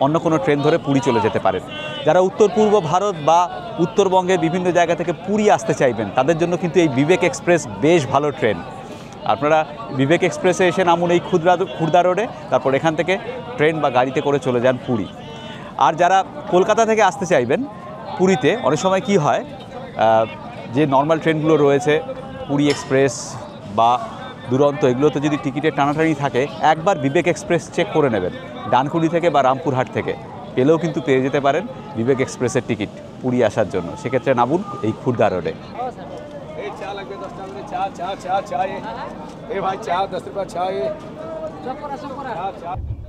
অন্য কোনো ট্রেন ধরে পুরী চলে যেতে পারেন। যারা উত্তর পূর্ব ভারত বা উত্তরবঙ্গের বিভিন্ন জায়গা থেকে পুরী আসতে চাইবেন তাদের জন্য কিন্তু এই বিবেক এক্সপ্রেস বেশ ভালো ট্রেন। আপনারা বিবেক এক্সপ্রেসে এসে নামুন এই খুর্দা রোডে, তারপর এখান থেকে ট্রেন বা গাড়িতে করে চলে যান পুরী। আর যারা কলকাতা থেকে আসতে চাইবেন পুরীতে, অনেক সময় কি হয় যে নর্মাল ট্রেনগুলো রয়েছে পুরী এক্সপ্রেস বা দুরন্ত, এগুলোতে যদি টিকিটের টানাটানি থাকে একবার বিবেক এক্সপ্রেস চেক করে নেবেন ডানকুনি থেকে বা রামপুরহাট থেকে, পেলেও কিন্তু পেয়ে যেতে পারেন বিবেক এক্সপ্রেসের টিকিট পুরী আসার জন্য। সেক্ষেত্রে নামুন এই খুর্দা রোডে।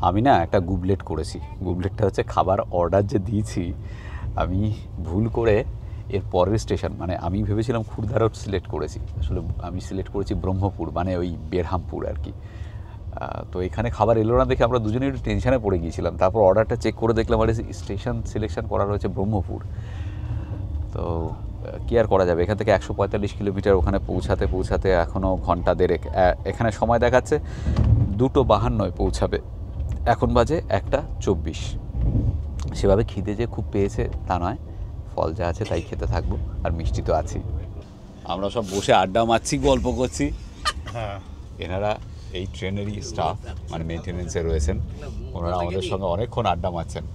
আমি না একটা গুবলেট করেছি। গুবলেটটা হচ্ছে খাবার অর্ডার যে দিয়েছি আমি ভুল করে এর পরের স্টেশন, মানে আমি ভেবেছিলাম খুর্দা রোড সিলেক্ট করেছি, আসলে আমি সিলেক্ট করেছি ব্রহ্মপুর, মানে ওই বেরহামপুর আর কি। তো এখানে খাবার এলো না দেখে আমরা দুজনে একটু টেনশনে পড়ে গিয়েছিলাম। তারপর অর্ডারটা চেক করে দেখলাম আর স্টেশন সিলেকশন করা রয়েছে ব্রহ্মপুর। তো কি আর করা যাবে, এখান থেকে 145 কিলোমিটার, ওখানে পৌঁছাতে এখনও ঘন্টা দেড়েক। এখানে সময় দেখাচ্ছে 2:52 পৌঁছাবে, এখন বাজে 1:24। সেভাবে খিদে যে খুব পেয়েছে তা নয়, ফল যা আছে তাই খেতে থাকবো, আর মিষ্টি তো আছেই। আমরা সব বসে আড্ডা মারছি, গল্প করছি। হ্যাঁ, এনারা এই ট্রেনেরই স্টাফ, মানে মেনটেনেন্সে রয়েছেন, ওনারা আমাদের সঙ্গে অনেকক্ষণ আড্ডা মারছেন।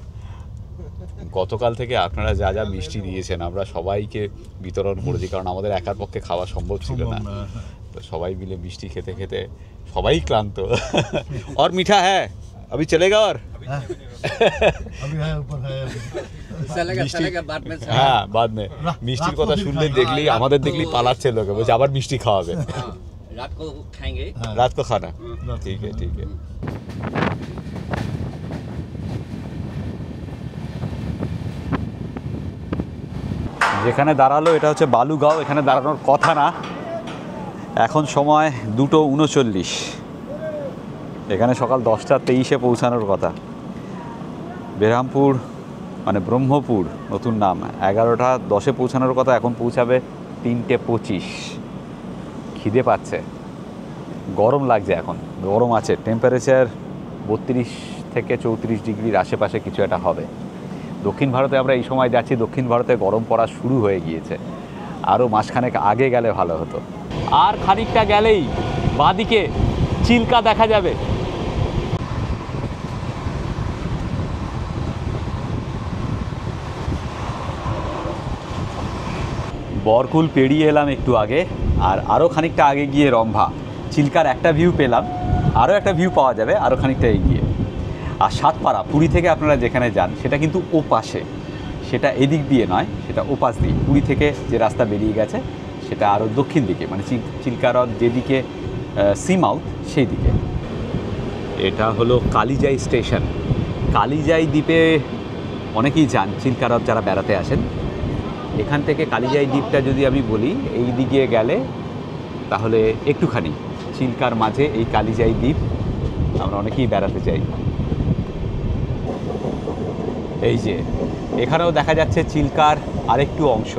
গতকাল থেকে আপনারা যা যা মিষ্টি দিয়েছেন আমরা সবাইকে বিতরণ করেছি, কারণ আমাদের একার পক্ষে খাওয়া সম্ভব ছিল না। তো সবাই মিলে মিষ্টি খেতে খেতে সবাই ক্লান্ত। আর মিঠা হ্যাঁ अभी चलेगा और হ্যাঁ বাদ মে মিষ্টির কথা শুনলে দেখলি আমাদের দেখলি পালাচ্ছে লোকে, বলছে আবার মিষ্টি খাওয়াবে। রাত কো খানা ঠিক है ठीक है। যেখানে দাঁড়ালো এটা হচ্ছে বালুগাঁও, এখানে দাঁড়ানোর কথা না। এখন সময় 2:39, এখানে সকাল 10:23 পৌঁছানোর কথা। বেরহামপুর মানে ব্রহ্মপুর নতুন নাম, 11:10 পৌঁছানোর কথা, এখন পৌঁছাবে 3:25। খিদে পাচ্ছে, গরম লাগছে, এখন গরম আছে, টেম্পারেচার 32 থেকে 34 ডিগ্রির আশেপাশে কিছু একটা হবে। দক্ষিণ ভারতে আমরা এই সময় যাচ্ছি, দক্ষিণ ভারতে গরম পড়া শুরু হয়ে গিয়েছে, আরও মাসখানেক আগে গেলে ভালো হতো। আর খানিকটা গেলেই বাঁদিকে চিল্কা দেখা যাবে। বরকুল পেরিয়ে এলাম একটু আগে, আর আরও খানিকটা আগে গিয়ে রম্ভা। চিল্কার একটা ভিউ পেলাম, আরও একটা ভিউ পাওয়া যাবে আরও খানিকটা এগিয়ে। আর সাতপাড়া পুরী থেকে আপনারা যেখানে যান সেটা কিন্তু ও পাশে, সেটা এদিক দিয়ে নয়, সেটা ওপাশ দিয়ে। পুরী থেকে যে রাস্তা বেরিয়ে গেছে সেটা আরও দক্ষিণ দিকে, মানে চিল্কা হ্রদ যেদিকে সি মাউথ সেই দিকে। এটা হলো কালিজাই স্টেশন। কালিজাই দ্বীপে অনেকেই যান চিল্কা হ্রদ যারা বেড়াতে আসেন। এখান থেকে কালিজাই দ্বীপটা যদি আমি বলি এই দিকে গেলে তাহলে একটুখানি চিল্কার মাঝে এই কালিজাই দ্বীপ আমরা অনেকেই বেড়াতে যাই। এই যে এখানেও দেখা যাচ্ছে চিল্কার আরেকটু অংশ।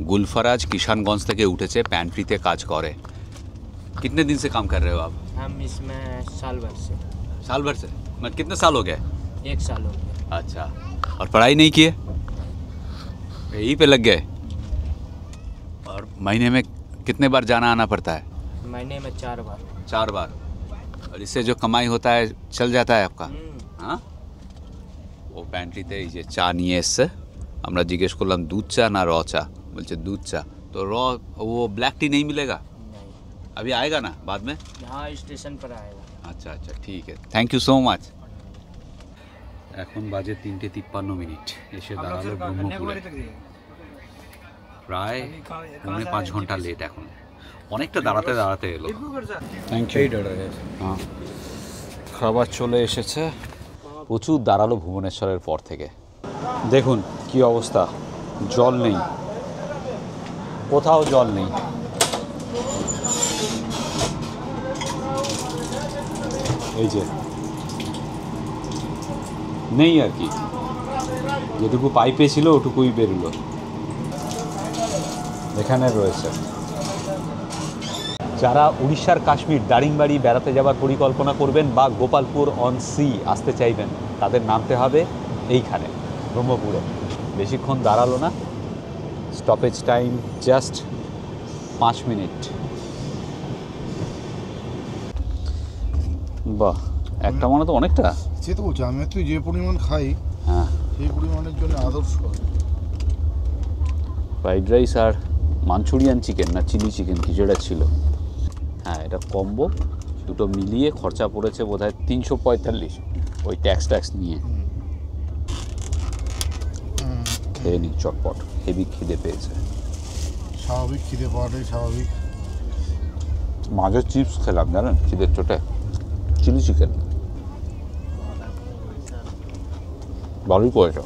गुलफराज किशनगंज থেকে উঠেছে, প্যান্ট্রিতে কাজ করে। कितने दिन से काम कर रहे हो आप? हम इसमें साल भर से। साल भर से? मतलब कितने साल हो गए? 1 साल हो गया। अच्छा, और पढ़ाई नहीं किए? यहीं पे लग गए? और महीने में कितने बार जाना आना पड़ता है? महीने में 4 बार। 4 बार। और इससे जो कमाई होता है चल जाता है आपका? हाँ। ও প্যান্ট্রিতে এই যে চা নিয়ে এসছে, আমরা জিজ্ঞেস করলাম দুধ চা না র চা, বলছে দুধ চা। तो रॉ वो ब्लैक टी नहीं मिलेगा? नहीं, अभी आएगा ना बाद में? हाँ स्टेशन पर आएगा। अच्छा अच्छा ठीक है, थैंक यू सो माच। এখন বাজে 3:53, এসে দাঁড়ালো ব্রহ্মপুরে। প্রায় 4.5 ঘন্টা লেট, এখন অনেকটা দাঁড়াতে দাঁড়াতে এলো। Thank you. হ্যাঁ, খাবার চলে এসেছে। প্রচুর দাঁড়ালো ভুবনেশ্বরের পর থেকে। দেখুন কি অবস্থা, জল নেই, কোথাও জল নেই। এই যে নেই আর কি, যেটুকু পাইপে ছিল ওটুকুই বেরোলো। এখানে রয়েছে যারা উড়িষ্যার কাশ্মীর দারিংবাড়ি বেড়াতে যাওয়ার পরিকল্পনা করবেন বা গোপালপুর অন সি আসতে চাইবেন, তাদের নামতে হবে এইখানে ব্রহ্মপুরে। বেশিক্ষণ দাঁড়ালো না, স্টপেজ টাইম জাস্ট 5 মিনিট। বাহ, একটা মনে তো অনেকটা। সে তো বলছি, আমি তুই যে পরিমাণ খাই, হ্যাঁ, সেই পরিমাণের জন্য আদর্শ। ফ্রাইড রাইস আর মাঞ্চুরিয়ান চিকেন না চিলি চিকেন কিছু একটা ছিল। হ্যাঁ, এটা কম্বো, দুটো মিলিয়ে খরচা পড়েছে বোধহয় 345, ওই ট্যাক্স নিয়ে। খেয়ে নি চটপট, হেভি খিদে পেয়েছে। স্বাভাবিক খিদে পাওয়াটাই স্বাভাবিক। মাঝে চিপস খেলাম জানেন, খিদের চোটে। চিলি চিকেন ভালোই করেছ,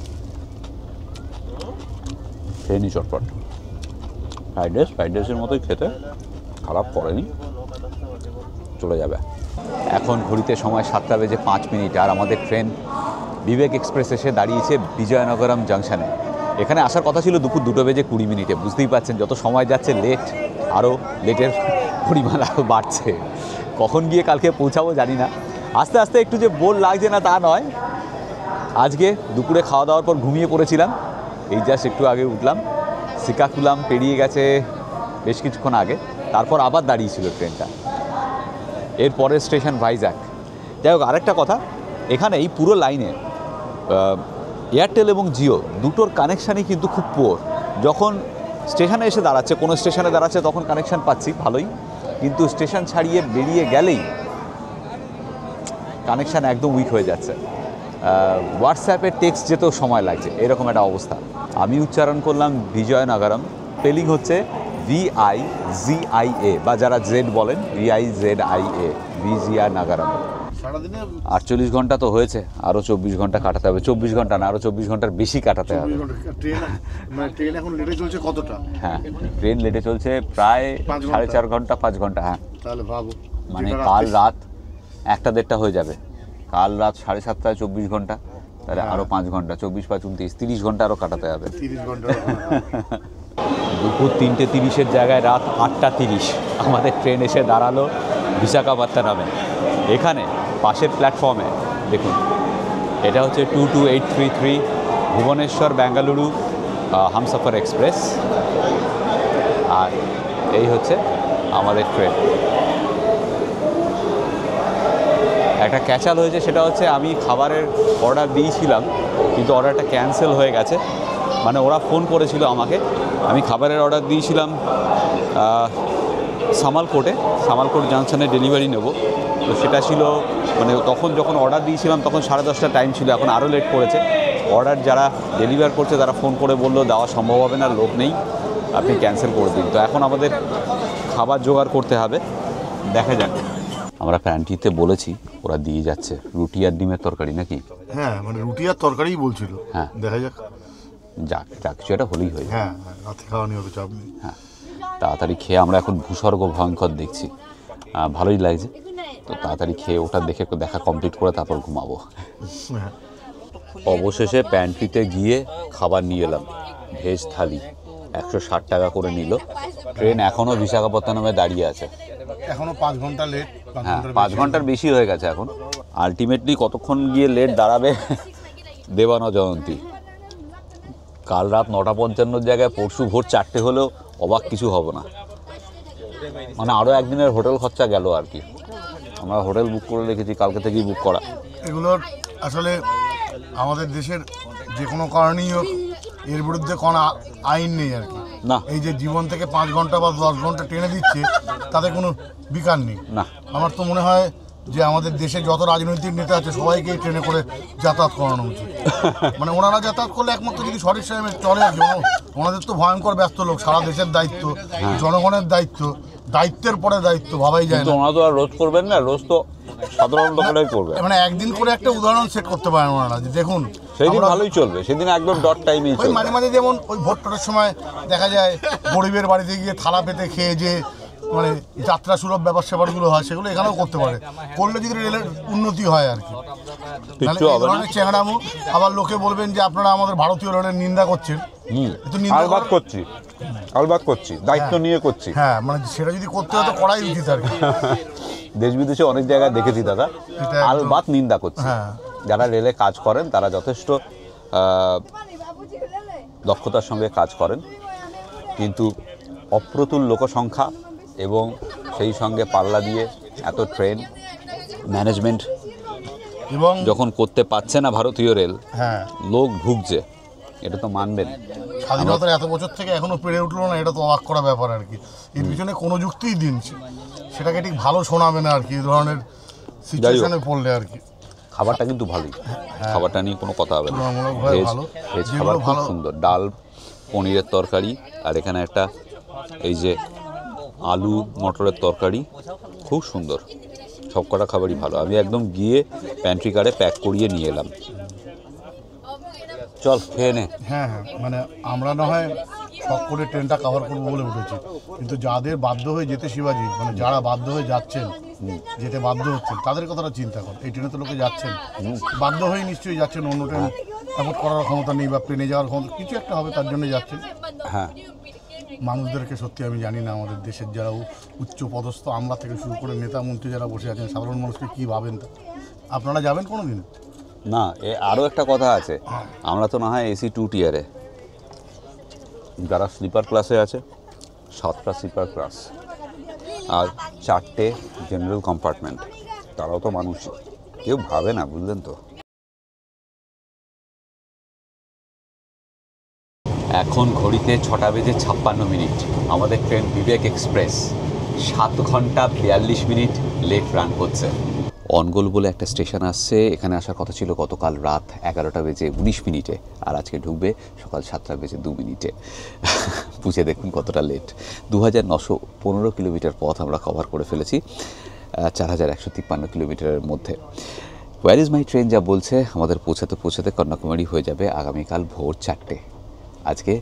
খেয়ে নি চটপট। ফ্রাইড রাইসের মতোই খেতে, খারাপ করেনি, চলে যাবে। এখন ঘড়িতে সময় 7:05 আর আমাদের ট্রেন বিবেক এক্সপ্রেস এসে দাঁড়িয়েছে বিজয়নগরম জাংশনে। এখানে আসার কথা ছিল দুপুর 2:20। বুঝতেই পারছেন যত সময় যাচ্ছে আরও লেটের পরিমাণ আরও বাড়ছে। কখন গিয়ে কালকে পৌঁছাবো জানি না। আস্তে আস্তে একটু যে বোর লাগছে না তা নয়, আজকে দুপুরে খাওয়া দাওয়ার পর ঘুমিয়ে পড়েছিলাম, এই জাস্ট একটু আগে উঠলাম। শ্রীকাকুলাম পেরিয়ে গেছে বেশ কিছুক্ষণ আগে, তারপর আবার দাঁড়িয়েছিল ট্রেনটা। এর পরের স্টেশন ভাইজ্যাক। যাই হোক, আরেকটা কথা, এখানে এই পুরো লাইনে এয়ারটেল এবং জিও দুটোর কানেকশানই কিন্তু খুব পুয়ার। যখন স্টেশনে এসে দাঁড়াচ্ছে, কোনো স্টেশনে দাঁড়াচ্ছে, তখন কানেকশান পাচ্ছি ভালোই, কিন্তু স্টেশন ছাড়িয়ে বেরিয়ে গেলেই কানেকশান একদম উইক হয়ে যাচ্ছে। হোয়াটসঅ্যাপে টেক্সট যেতেও সময় লাগছে, এরকম একটা অবস্থা। আমি উচ্চারণ করলাম বিজয়নগরম, স্পেলিং হচ্ছে VIZIA, বা যারা জেড বলেন VIZIA, বিজয়নগরম। 48 ঘন্টা তো হয়েছে, আরও 24 ঘন্টা কাটাতে হবে। 24 ঘন্টা না, আরও 24 ঘন্টার বেশি কাটাতে হবে। ট্রেন এখন লেটে চলছে কতটা? হ্যাঁ, ট্রেন লেটে চলছে প্রায় 4.5 ঘন্টা, 5 ঘন্টা। হ্যাঁ, তাহলে ভাবো, মানে কাল রাত 1টা-1.5টা হয়ে যাবে। কাল রাত 7:30টায় 24 ঘন্টা, তাহলে আরও 5 ঘন্টা, 24 + 5 = 30 ঘন্টা আরও কাটাতে হবে। 30 ঘন্টা। দুপুর 3:30-এর জায়গায় রাত 8:30 আমাদের ট্রেন এসে দাঁড়ালো বিশাখাপত্তনমে। এখানে পাশের প্ল্যাটফর্মে দেখুন, এটা হচ্ছে 22833 ভুবনেশ্বর বেঙ্গালুরু হামসফর এক্সপ্রেস, আর এই হচ্ছে আমাদের ট্রেন। একটা ক্যাচাল হয়েছে, সেটা হচ্ছে আমি খাবারের অর্ডার দিয়েছিলাম, কিন্তু অর্ডারটা ক্যান্সেল হয়ে গেছে। মানে ওরা ফোন করেছিল আমাকে, আমি খাবারের অর্ডার দিয়েছিলাম সামালকোট জাংশনে ডেলিভারি নেব। তো সেটা ছিল মানে তখন যখন অর্ডার দিয়েছিলাম তখন 10:30টা টাইম ছিল, এখন আরও লেট করেছে। অর্ডার যারা ডেলিভার করছে তারা ফোন করে বললো দেওয়া সম্ভব হবে না, লোক নেই, আপনি ক্যান্সেল করে দিন। তো এখন আমাদের খাবার জোগাড় করতে হবে, দেখা যাক। আমরা প্যান্টিতে বলেছি, ওরা দিয়ে যাচ্ছে রুটি আর ডিমের তরকারি নাকি? হ্যাঁ, মানে রুটি আর তরকারিই বলছিল। হ্যাঁ, দেখা যাক। যা কিছু একটা হলেই হয়ে যায়। হ্যাঁ, রাতে খাওয়া নিয়ে হবে, চাপ নেই। হ্যাঁ, তাড়াতাড়ি খেয়ে আমরা এখন ভূস্বর্গ ভয়ঙ্কর দেখছি, ভালোই লাগছে। তো তাড়াতাড়ি খেয়ে ওটা দেখা কমপ্লিট করে তারপর ঘুমাবো। অবশেষে প্যান্ট্রিতে গিয়ে খাবার নিয়ে এলাম, ভেজ থালি 160 টাকা করে নিল। ট্রেন এখনও বিশাখাপত্তনমে দাঁড়িয়ে আছে, এখনো 5 ঘন্টা লেট। হ্যাঁ, 5 ঘন্টার বেশি হয়ে গেছে এখন। আলটিমেটলি কতক্ষণ গিয়ে লেট দাঁড়াবে দেবানা জয়ন্তী। কাল রাত 9:55 জায়গায় পরশু ভোর 4টে হলেও অবাক কিছু হবে না। মানে আরও একদিনের হোটেল খরচা গেল আর কি। আমরা হোটেল বুক করে রেখেছি, কালকে থেকেই বুক করা। এগুলোর আসলে আমাদের দেশের যে কোনো কারণেই হোক, এর বিরুদ্ধে কোনো আইন নেই আর কি। না, এই যে জীবন থেকে 5 ঘন্টা বা 10 ঘন্টা টেনে দিচ্ছে, তাতে কোনো বিকার নেই। না, আমার তো মনে হয় যে আমাদের দেশে যত রাজনৈতিক নেতা আছে সবাইকে ট্রেনে করে যাতায়াত করানো উচিত। মানে ওনারা যাতায়াত করলে একমাত্র যদি সঠিক সময়ে চলে আর কি। ওনাদের তো ভয়ঙ্কর ব্যস্ত লোক, সারা দেশের দায়িত্ব, জনগণের দায়িত্ব, দায়িত্বের পরে দায়িত্ব, ভাবাই যায় না। ওনারা তো আর রোজ করবেন না, রোজ তো সাধারণ লোকেরাই করবে। মানে একদিন করে একটা উদাহরণ সেট করতে পারেন ওনারা, যে দেখুন সেদিন ভালোই চলবে, সেদিন একদম ডট টাইমেই চলবে। মাঝে মাঝে যেমন ওই ভোটটার সময় দেখা যায় গরিবের বাড়িতে গিয়ে থালা পেতে খেয়ে যে মানে যাত্রা সুলভ ব্যাপার স্যাপারগুলো হয়, সেগুলো এখানেও করতে পারে, করলে যদি রেলের উন্নতি হয় আর কি। চেহারামু আবার লোকে বলবেন যে আপনারা আমাদের ভারতীয় রেলের নিন্দা করছেন। করছি আলবাত করছি, দায়িত্ব নিয়ে করছি। হ্যাঁ মানে সেটা যদি করতে হতো করাই উচিত আর কি। দেশ বিদেশে অনেক জায়গায় দেখেছি দাদা, আলবাত নিন্দা করছি। যারা রেলে কাজ করেন তারা যথেষ্ট দক্ষতার সঙ্গে কাজ করেন, কিন্তু অপ্রতুল লোকসংখ্যা এবং সেই সঙ্গে পাল্লা দিয়ে এত ট্রেন ম্যানেজমেন্ট এবং যখন করতে পারছে না ভারতীয় রেল, হ্যাঁ লোক ভুগছে, এটা তো মানবেন। স্বাধীনতার এত বছর থেকে এখনো পেরে উঠলো না, এটা তো অবাক করা ব্যাপার আর কি। এর পিছনে কোনো যুক্তিই দিন সেটাকে ঠিক ভালো শোনাবে না আর কি, এই ধরনের সিচুয়েশনে পড়লে আর কি। খাবারটা কিন্তু ভালোই, খাবারটা নিয়ে কোনো কথা হবে না। ভেজ খাবার খুব সুন্দর, ডাল, পনিরের তরকারি, আর এখানে একটা এই যে আলু মটরের তরকারি, খুব সুন্দর। সব কটা খাবারই ভালো। আমি একদম গিয়ে প্যান্ট্রি কারে প্যাক করিয়ে নিয়ে এলাম। চল খেয়ে নে। হ্যাঁ হ্যাঁ, মানে আমরা না হয় শখ করে ট্রেনটা কভার করবো বলে উঠেছি, কিন্তু যাদের বাধ্য হয়ে যেতে শিবাজি, মানে যারা বাধ্য হয়ে যাচ্ছেন, যেতে বাধ্য হচ্ছেন, তাদের কথাটা চিন্তা কর। এই ট্রেনে তো লোকে যাচ্ছেন বাধ্য হয়ে, নিশ্চয়ই যাচ্ছেন, অন্য ট্রেন অ্যাফোর্ড করার ক্ষমতা নেই বা প্লেনে যাওয়ার ক্ষমতা, কিছু একটা হবে তার জন্য যাচ্ছেন। হ্যাঁ, মানুষদেরকে সত্যি আমি জানি না আমাদের দেশের যারা উচ্চ পদস্থ, আমরা থেকে শুরু করে নেতা মন্ত্রী যারা বসে আছেন, সাধারণ মানুষকে কী ভাবেন। আপনারা যাবেন কোনো দিন? না, আরও একটা কথা আছে, আমরা তো না হয় এসি 2 টিয়ারে, যারা স্লিপার ক্লাসে আছে 7টা স্লিপার ক্লাস আর 4টে জেনারেল কম্পার্টমেন্ট, তারাও তো মানুষ, কেউ ভাবে না, বুঝলেন তো। এখন ঘড়িতে 6:56, আমাদের ট্রেন বিবেক এক্সপ্রেস 7 ঘন্টা 42 মিনিট লেট রান করছে। অনগোল বলে একটা স্টেশন আসছে, এখানে আসার কথা ছিল গতকাল রাত 11:19, আর আজকে ঢুকবে সকাল 7:02। বুঝে দেখুন কতটা লেট। 2915 কিলোমিটার পথ আমরা কভার করে ফেলেছি 4153 কিলোমিটারের মধ্যে। ওয়্যার ইজ মাই ট্রেন যা বলছে, আমাদের পৌঁছাতে কন্যাকুমারী হয়ে যাবে আগামীকাল ভোর 4টে। আজকে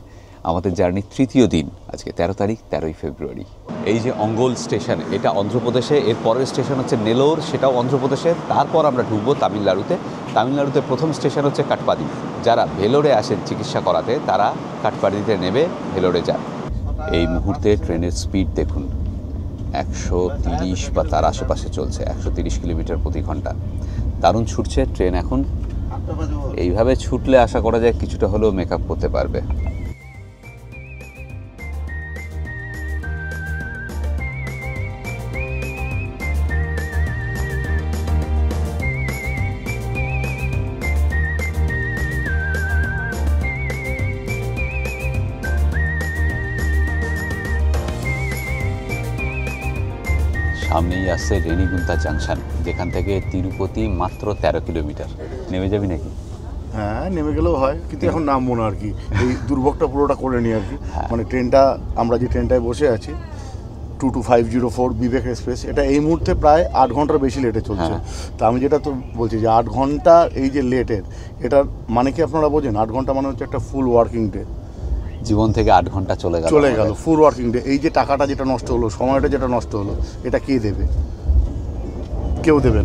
আমাদের জার্নির তৃতীয় দিন, আজকে 13 তারিখ, 13ই ফেব্রুয়ারি। এই যে অঙ্গোল স্টেশন, এটা অন্ধ্রপ্রদেশে, এর পরের স্টেশন হচ্ছে নেলোর, সেটাও অন্ধ্রপ্রদেশে। তারপর আমরা ঢুকবো তামিলনাড়ুতে। তামিলনাড়ুতে প্রথম স্টেশন হচ্ছে কাটপাদি। যারা ভেলোরে আসেন চিকিৎসা করাতে, তারা কাটপাদিতে নেবে, ভেলোরে যান। এই মুহূর্তে ট্রেনের স্পিড দেখুন, 130 বা তার আশেপাশে চলছে, 130 কিলোমিটার প্রতি ঘন্টা। দারুণ ছুটছে ট্রেন এখন। এইভাবে ছুটলে আশা করা যায় কিছুটা হলেও মেকআপ করতে পারবে। সামনেই আসছে রেনিগুন্তা জাংশন, যেখান থেকে তিরুপতি মাত্র 13 কিলোমিটার। নেমে যাবি নাকি? হ্যাঁ, নেমে গেলেও হয়, কিন্তু এখন নামবো না আর কি। এই দুর্ভোগটা পুরোটা করে নিই আর কি। মানে ট্রেনটা, আমরা যে ট্রেনটায় বসে আছি 22504 বিবেক এক্সপ্রেস, এটা এই মুহূর্তে প্রায় 8 ঘন্টার বেশি লেটে চলছে। তা আমি যেটা তো বলছি যে 8 ঘন্টা এই যে লেটের, এটার মানে কি আপনারা বোঝেন? 8 ঘন্টা মানে হচ্ছে একটা ফুল ওয়ার্কিং ডে। জীবন থেকে 8 ঘন্টা চলে গেল, ফুল ওয়ার্কিং ডে। এই যে টাকাটা যেটা নষ্ট হলো, সময়টা যেটা নষ্ট হলো, এটা কে দেবে? কেউ দেবে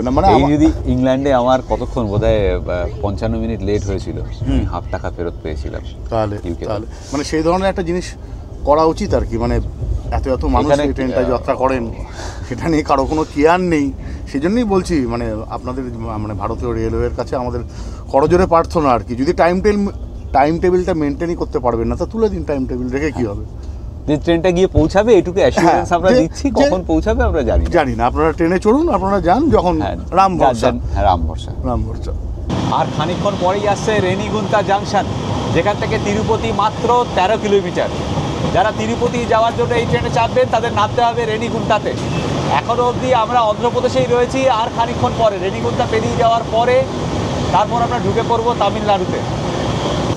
না। মানে এই যদি ইংল্যান্ডে আমার কতক্ষণ, বোধহয় 55 মিনিট লেট হয়েছিল, হাফ টাকা ফেরত পেয়েছিলাম। তাহলে মানে সেই ধরনের একটা জিনিস করা উচিত আর কি। মানে এত মানুষ এই ট্রেনটায় যাত্রা করেন, সেটা নিয়ে কারো কোনো কেয়ার নেই। সেই জন্যই বলছি, মানে আপনাদের, মানে ভারতীয় রেলওয়ের কাছে আমাদের করজোরে প্রার্থনা আর কি। যদি টাইম টেবিলটা মেনটেনই করতে পারবেন না, তা তুলে দিন টাইম টেবিল, রেখে কি হবে? যে ট্রেনটা গিয়ে পৌঁছাবে এটুকু অ্যাসিওরেন্স আমরা দিচ্ছি, কখন পৌঁছাবে আমরা জানি না। আপনারা ট্রেনে চড়ুন, আপনারা যান, যখন রাম ভরসা। আর খানিকক্ষণ পরেই আসছে রেনিগুন্তা জাংশন, যেখান থেকে তিরুপতি মাত্র 13 কিলোমিটার। যারা তিরুপতি যাওয়ার জন্য এই ট্রেনে চাপবেন, তাদের নামতে হবে রেনিগুন্তাতে। এখনও অবধি আমরা অন্ধ্রপ্রদেশেই রয়েছি, আর খানিকক্ষণ পরে রেনিগুন্তা পেরিয়ে যাওয়ার পরে তারপর আমরা ঢুকে পড়বো তামিলনাড়ুতে।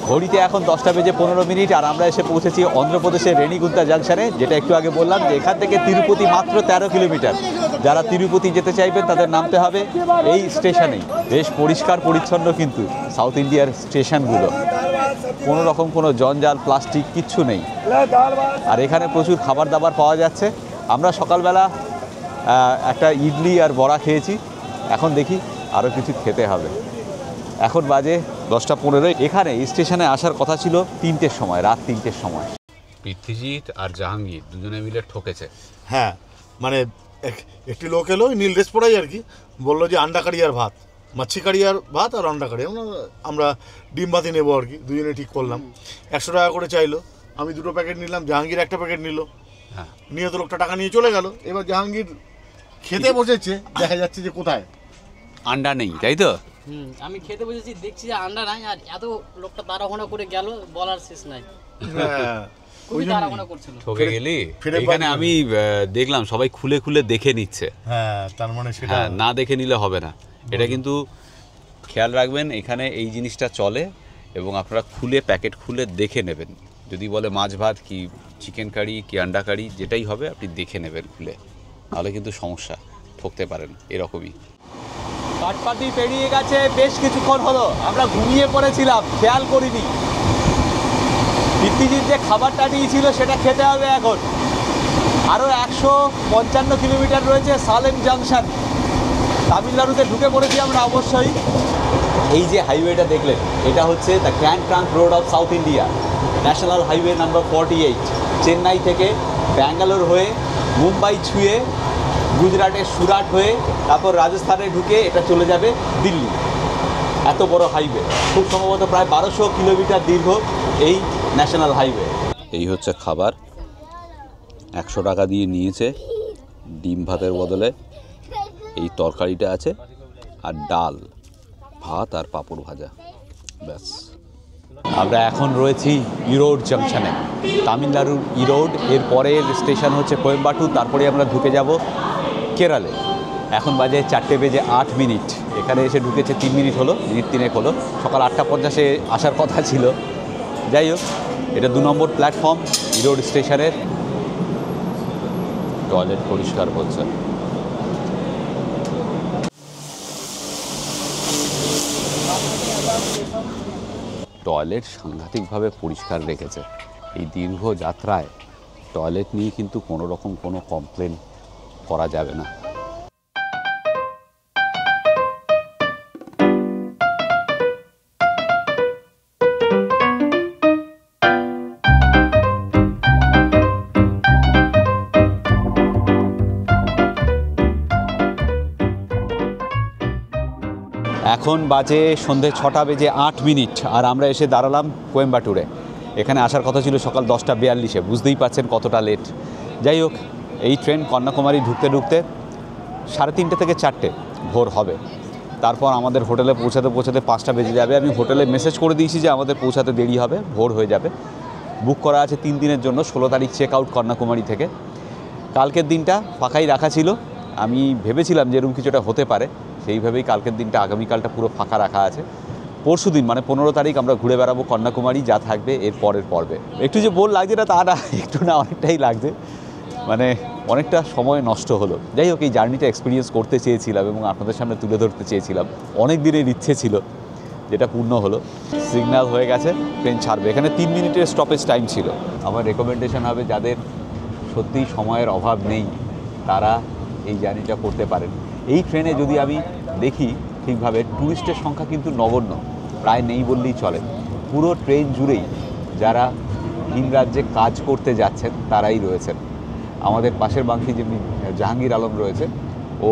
ঘড়িতে এখন 10:15, আর আমরা এসে পৌঁছেছি অন্ধ্রপ্রদেশের রেনিগুন্তা জাংশনে, যেটা একটু আগে বললাম যে এখান থেকে তিরুপতি মাত্র 13 কিলোমিটার। যারা তিরুপতি যেতে চাইবেন তাদের নামতে হবে এই স্টেশনেই। বেশ পরিষ্কার পরিচ্ছন্ন কিন্তু সাউথ ইন্ডিয়ার স্টেশনগুলো, কোনো রকম কোনো জঞ্জাল, প্লাস্টিক কিচ্ছু নেই। আর এখানে প্রচুর খাবার দাবার পাওয়া যাচ্ছে। আমরা সকালবেলা একটা ইডলি আর বড়া খেয়েছি, এখন দেখি আরও কিছু খেতে হবে। এখন বাজে 10:15। এখানে স্টেশনে আসার কথা ছিল 3টের সময়, রাত 3টের সময়। পৃথ্বীজিৎ আর জাহাঙ্গীর দুজনে মিলে ঠকেছে। হ্যাঁ, মানে একটি লোক এলো নীল ড্রেস পরাই আর কি, বললো যে আন্ডা কারি আর ভাত, মাছি কারি আর ভাত আর আন্ডা কারি, আমরা ডিম ভাতই নেবো আর কি। দুজনে ঠিক করলাম, 100 টাকা করে চাইলো। আমি 2টো প্যাকেট নিলাম, জাহাঙ্গীর 1টা প্যাকেট নিল। হ্যাঁ, নিয়ে তো লোকটা টাকা নিয়ে চলে গেল। এবার জাহাঙ্গীর খেতে বসেছে, দেখা যাচ্ছে যে কোথায় আন্ডা নেই, তাই তো? আমি খেতে বসেছি, দেখছি যে আন্ডা নাই, আর এত লোকটা তাড়াহুড়া করে গেল, বলার শেষ নাই। হ্যাঁ, খুবই তাড়াহুড়া করছিল। ঠকে গেলি। এখানে আমি দেখলাম সবাই খুলে খুলে দেখে নিচ্ছে। হ্যাঁ, তার মানে সেটা না দেখে নিলে হবে না। এটা কিন্তু খেয়াল রাখবেন, এখানে এই জিনিসটা চলে এবং আপনারা খুলে প্যাকেট খুলে দেখে নেবেন। যদি বলে মাছ ভাত কি চিকেন কারি কি আন্ডা কারি, যেটাই হবে আপনি দেখে নেবেন খুলে, তাহলে কিন্তু সমস্যা, ঠকতে পারেন। এরকমই কাঠপাটি পেরিয়ে গেছে বেশ কিছুক্ষণ হলো, আমরা ঘুমিয়ে পড়েছিলাম, খেয়াল করিনি। পৃথ্বীজিৎ যে খাবারটা নিয়েছিল সেটা খেতে হবে এখন। আরও 155 কিলোমিটার রয়েছে সালেম জাংশন। তামিলনাড়ুতে ঢুকে পড়েছি আমরা অবশ্যই। এই যে হাইওয়েটা দেখলেন, এটা হচ্ছে the grand trunk road of south India, national highway number 48। Chennai থেকে ব্যাঙ্গালোর হয়ে মুম্বাই ছুঁয়ে গুজরাটের সুরাট হয়ে তারপর রাজস্থানে ঢুকে এটা চলে যাবে দিল্লি। এত বড় হাইওয়ে, খুব সম্ভবত প্রায় 1200 কিলোমিটার দীর্ঘ এই ন্যাশনাল হাইওয়ে। এই হচ্ছে খাবার, 100 টাকা দিয়ে নিয়েছে। ডিম ভাতের বদলে এই তরকারিটা আছে, আর ডাল, ভাত আর পাঁপড় ভাজা, ব্যাস। আমরা এখন রয়েছি ইরোড জাংশনে, তামিলনাড়ুর ইরোড। এর পরের স্টেশন হচ্ছে কোয়েম্বাটুর, তারপরে আমরা ঢুকে যাব কেরালে। এখন বাজে 4:08। এখানে এসে ঢুকেছে 3 মিনিট হলো, মিনিট 3 হলো। সকাল 8:50 আসার কথা ছিল। যাই হোক, এটা 2 নম্বর প্ল্যাটফর্ম ইরোড স্টেশনের। টয়লেট পরিষ্কার বলছে। টয়লেট সাংঘাতিকভাবে পরিষ্কার রেখেছে। এই দীর্ঘ যাত্রায় টয়লেট নিয়ে কিন্তু কোনো রকম কোনো কমপ্লেন করা যাবে না। এখন বাজে সন্ধে 6:08 আর আমরা এসে দাঁড়ালাম কোয়েম্বাটুরে। এখানে আসার কথা ছিল সকাল 10:42। বুঝতেই পারছেন কতটা লেট। যাই হোক, এই ট্রেন কন্যাকুমারী ঢুকতে ঢুকতে 3:30 থেকে 4টে ভোর হবে। তারপর আমাদের হোটেলে পৌঁছাতে 5টা বেজে যাবে। আমি হোটেলে মেসেজ করে দিয়েছি যে আমাদের পৌঁছাতে দেরি হবে, ভোর হয়ে যাবে। বুক করা আছে 3 দিনের জন্য, 16 তারিখ চেক আউট কন্যাকুমারী থেকে। কালকের দিনটা ফাঁকাই রাখা ছিল। আমি ভেবেছিলাম যে এরকম কিছুটা হতে পারে, সেইভাবেই কালকের দিনটা, আগামীকালটা পুরো ফাঁকা রাখা আছে। পরশু দিন মানে 15 তারিখ আমরা ঘুরে বেড়াবো কন্যাকুমারী, যা থাকবে এর পরের পর্বে। একটু যে বোর লাগছে না তা না, একটু না অনেকটাই লাগছে, মানে অনেকটা সময় নষ্ট হলো। যাই হোক, এই জার্নিটা এক্সপিরিয়েন্স করতে চেয়েছিলাম এবং আপনাদের সামনে তুলে ধরতে চেয়েছিলাম। অনেক দিনের ইচ্ছে ছিল, যেটা পূর্ণ হলো। সিগন্যাল হয়ে গেছে, ট্রেন ছাড়বে। এখানে 3 মিনিটের স্টপেজ টাইম ছিল। আমার রেকমেন্ডেশন হবে, যাদের সত্যিই সময়ের অভাব নেই তারা এই জার্নিটা করতে পারেন। এই ট্রেনে যদি আমি দেখি ঠিকভাবে, ট্যুরিস্টের সংখ্যা কিন্তু নগণ্য, প্রায় নেই বললেই চলে। পুরো ট্রেন জুড়েই যারা ভিন রাজ্যে কাজ করতে যাচ্ছেন তারাই রয়েছেন। আমাদের পাশের বাঙ্কি যে জাহাঙ্গীর আলম রয়েছে, ও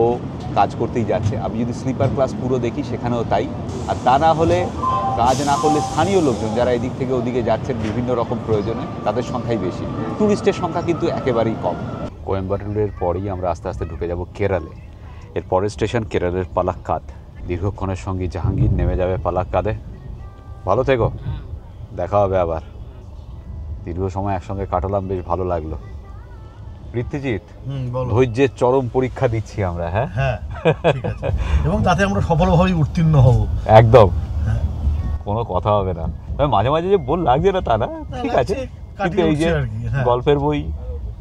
কাজ করতেই যাচ্ছে। আমি যদি স্লিপার ক্লাস পুরো দেখি সেখানেও তাই। আর তা না হলে, কাজ না করলে স্থানীয় লোকজন যারা এদিক থেকে ওদিকে যাচ্ছেন বিভিন্ন রকম প্রয়োজনে, তাদের সংখ্যাই বেশি। ট্যুরিস্টের সংখ্যা কিন্তু একেবারেই কম। কোয়েম্বাটুরের পরেই আমরা আস্তে আস্তে ঢুকে যাব কেরালে। এর পরের স্টেশন কেরালের পালাক্কাদ। দীর্ঘক্ষণের সঙ্গে জাহাঙ্গীর নেমে যাবে পালাক্কাদে। ভালো থেকো, দেখা হবে আবার। দীর্ঘ সময় একসঙ্গে কাটালাম, বেশ ভালো লাগলো। পৃথ্বীজিৎ, ধৈর্যের চরম পরীক্ষা দিচ্ছি আমরা। হ্যাঁ হ্যাঁ, ঠিক আছে, এবং তাতে আমরা সফলভাবেই উত্তীর্ণ হব। একদম, কোনো কথা হবে না। মাঝে মাঝে যে বোর লাগছে না তা না, ঠিক আছে, কিন্তু এই যে গল্পের বই,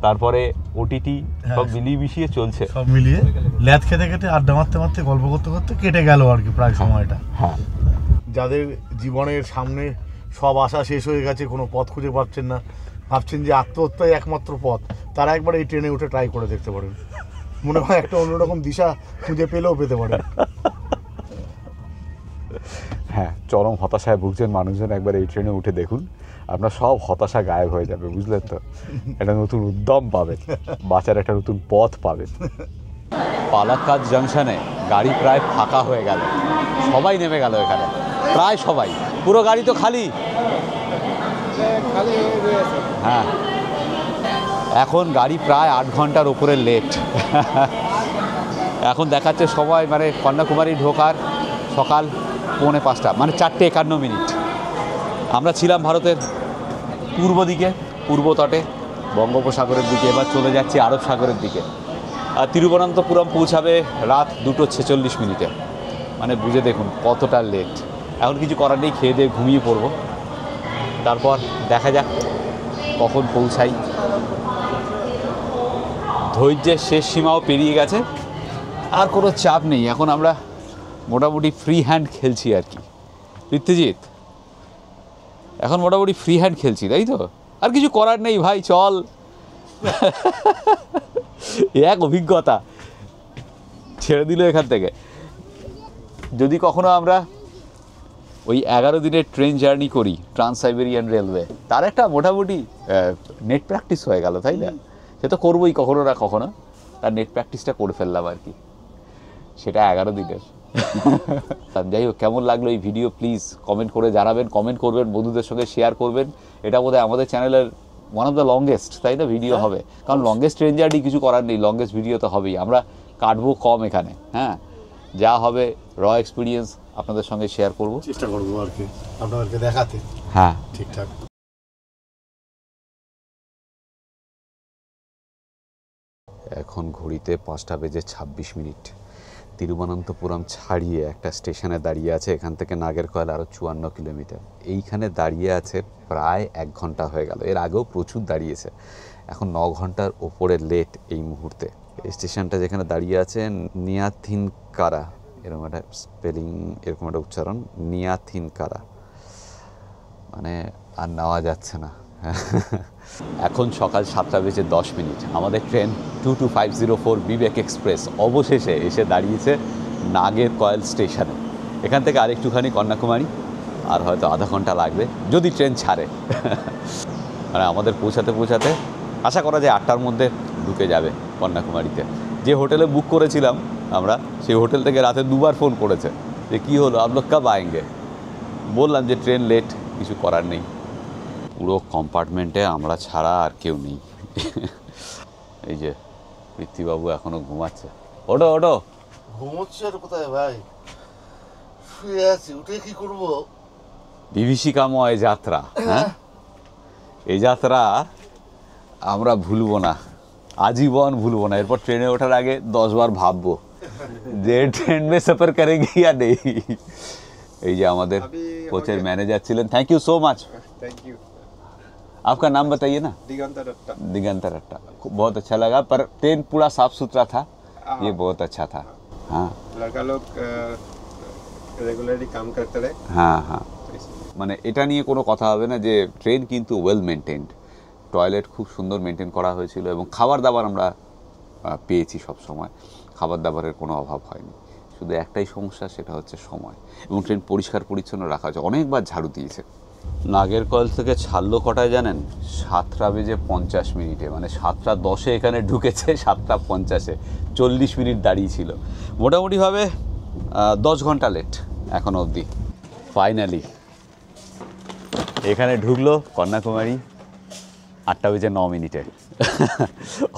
তারপরে ওটিটি, সব মিলিয়ে মিশিয়ে চলছে। সব মিলিয়ে ল্যাদ খেতে খেতে, আড্ডা মারতে মারতে, গল্প করতে করতে কেটে গেল আর কি প্রায় সময়টা। হ্যাঁ, যাদের জীবনের সামনে সব আশা শেষ হয়ে গেছে, কোনো পথ খুঁজে পাচ্ছেন না, ভাবছেন যে আত্মহত্যাই একমাত্র পথ, তারা একবার এই ট্রেনে উঠে ট্রাই করে দেখতে পারেন। মনে হয় একটা অন্যরকম দিশা খুঁজে পেলেও পেতে পারেন। হ্যাঁ, চরম হতাশায় ভুগছেন মানুষজন, একবার এই ট্রেনে উঠে দেখুন, আপনার সব হতাশা গায়েব হয়ে যাবে, বুঝলেন তো? একটা নতুন উদ্যম পাবেন, বাঁচার একটা নতুন পথ পাবেন। পালাক্কাদ জাংশনে গাড়ি প্রায় ফাঁকা হয়ে গেল, সবাই নেমে গেল এখানে, প্রায় সবাই, পুরো গাড়ি তো খালি। হ্যাঁ, এখন গাড়ি প্রায় 8 ঘন্টার উপরে লেট। এখন দেখাচ্ছে সময় মানে কন্যাকুমারী ঢোকার সকাল 4:45, মানে 4:51। আমরা ছিলাম ভারতের পূর্ব দিকে, পূর্ব তটে বঙ্গোপসাগরের দিকে, এবার চলে যাচ্ছি আরব সাগরের দিকে। আর তিরুবনন্তপুরম পৌঁছাবে রাত 2:46। মানে বুঝে দেখুন কতটা লেট। এখন কিছু করার নেই, খেয়ে দিয়ে ঘুমিয়ে পড়বো, তারপর দেখা যাক কখন পৌঁছাই। ধৈর্যের শেষ সীমাও পেরিয়ে গেছে, আর কোনো চাপ নেই, এখন আমরা মোটামুটি ফ্রি হ্যান্ড খেলছি আর কি। পৃথ্বীজিৎ, এখন মোটামুটি ফ্রি হ্যান্ড খেলছি, তাই তো? আর কিছু করার নেই ভাই, চল। এক অভিজ্ঞতা ছেড়ে দিল এখান থেকে। যদি কখনো আমরা ওই 11 দিনের ট্রেন জার্নি করি ট্রান্স সাইবেরিয়ান রেলওয়ে, তার একটা মোটামুটি নেট প্র্যাকটিস হয়ে গেল, তাই না? সে তো করবোই কখনো না কখনো, তার নেট প্র্যাকটিসটা করে ফেললাম আর কি, সেটা 11 দিনের। যাই হোক, কেমন লাগলো এই ভিডিও প্লিজ কমেন্ট করে জানাবেন, কমেন্ট করবেন, বন্ধুদের সঙ্গে শেয়ার করবেন। এটা বোধহয় আমাদের চ্যানেলের ওয়ান অফ দ্য লংগেস্ট, তাই না, ভিডিও হবে, কারণ লংগেস্ট ট্রেন জার্নি কিছু করার নেই, লংগেস্ট ভিডিও তো হবেই, আমরা কাটবো কম এখানে। হ্যাঁ, যা হবে র এক্সপিরিয়েন্স আপনাদের সঙ্গে শেয়ার করব, চেষ্টা করবো আর কি আপনাদেরকে দেখাতে। হ্যাঁ, ঠিকঠাক। এখন ঘড়িতে 5:26। তিরুবনন্তপুরম ছাড়িয়ে একটা স্টেশনে দাঁড়িয়ে আছে, এখান থেকে নাগেরকয়েল আরও 54 কিলোমিটার। এইখানে দাঁড়িয়ে আছে প্রায় 1 ঘন্টা হয়ে গেল, এর আগেও প্রচুর দাঁড়িয়েছে, এখন 9 ঘন্টার ওপরে লেট এই মুহূর্তে। এই স্টেশনটা যেখানে দাঁড়িয়ে আছে নিয়াথিনকারা, এরকম একটা স্পেলিং, এরকম একটা উচ্চারণ, নিয়াথিনকারা, মানে আর নেওয়া যাচ্ছে না। এখন সকাল 7:10। আমাদের ট্রেন 22504 বিবেক এক্সপ্রেস অবশেষে এসে দাঁড়িয়েছে নাগেরকয়েল স্টেশনে। এখান থেকে আরেকটুখানি কন্যাকুমারী, আর হয়তো আধা ঘন্টা লাগবে যদি ট্রেন ছাড়ে। মানে আমাদের পৌঁছাতে পৌঁছাতে আশা করা যায় 8টার মধ্যে ঢুকে যাবে কন্যাকুমারীতে। যে হোটেলে বুক করেছিলাম আমরা, সেই হোটেল থেকে রাতে 2বার ফোন করেছে যে কী হলো, आप लोग कब आएंगे। বললাম যে ট্রেন লেট, কিছু করার নেই। পুরো কম্পার্টমেন্টে আমরা ছাড়া আর কেউ নেই। এই যে পৃথ্বীবাবু এখনো ঘুমাচ্ছে। ওঠো ওঠো। ঘুমোচ্ছে আর কোথায় ভাই, শুয়ে আছি, উঠে কি করবো। বিভীষিকাময় যাত্রা, হ্যাঁ, এই যাত্রা আমরা ভুলবো না, আজীবন ভুলবো না। এরপর ট্রেনে ওঠার আগে 10 বার ভাববো যে ট্রেন মে সফর করেঙ্গে ইয়া নেই। এই যে আমাদের কোচের ম্যানেজার ছিলেন, thank you so much. Thank you. आपका नाम बताइए ना। दिगंता रट्टा। दिगंता रट्टा, बहुत अच्छा लगा, पर ट्रेन पूरा साफ सुथरा था, ये बहुत अच्छा था। हाँ, लड़का लोग रेगुलरली काम करते रहे। हाँ हाँ, মানে এটা নিয়ে কোনো কথা হবে না যে ট্রেন কিন্তু ওয়েল মেনটেন্ড, টয়লেট খুব সুন্দর মেনটেন করা হয়েছিল, এবং খাবার দাবার আমরা পেয়েছি সব সময়, খাবার দাবারের কোনো অভাব হয়নি। শুধু একটাই সমস্যা, সেটা হচ্ছে সময়, এবং ট্রেন পরিষ্কার পরিচ্ছন্ন রাখা হয়েছে, অনেকবার ঝাড়ু দিয়েছে। নাগেরকয়েল থেকে ছাড়লো কটায় জানেন? 7:50, মানে 7:10 এখানে ঢুকেছে, 7:50, 40 মিনিট দাঁড়িয়ে ছিল। মোটামুটিভাবে 10 ঘন্টা লেট এখনো অবধি। ফাইনালি এখানে ঢুকলো কন্যাকুমারী 8:09।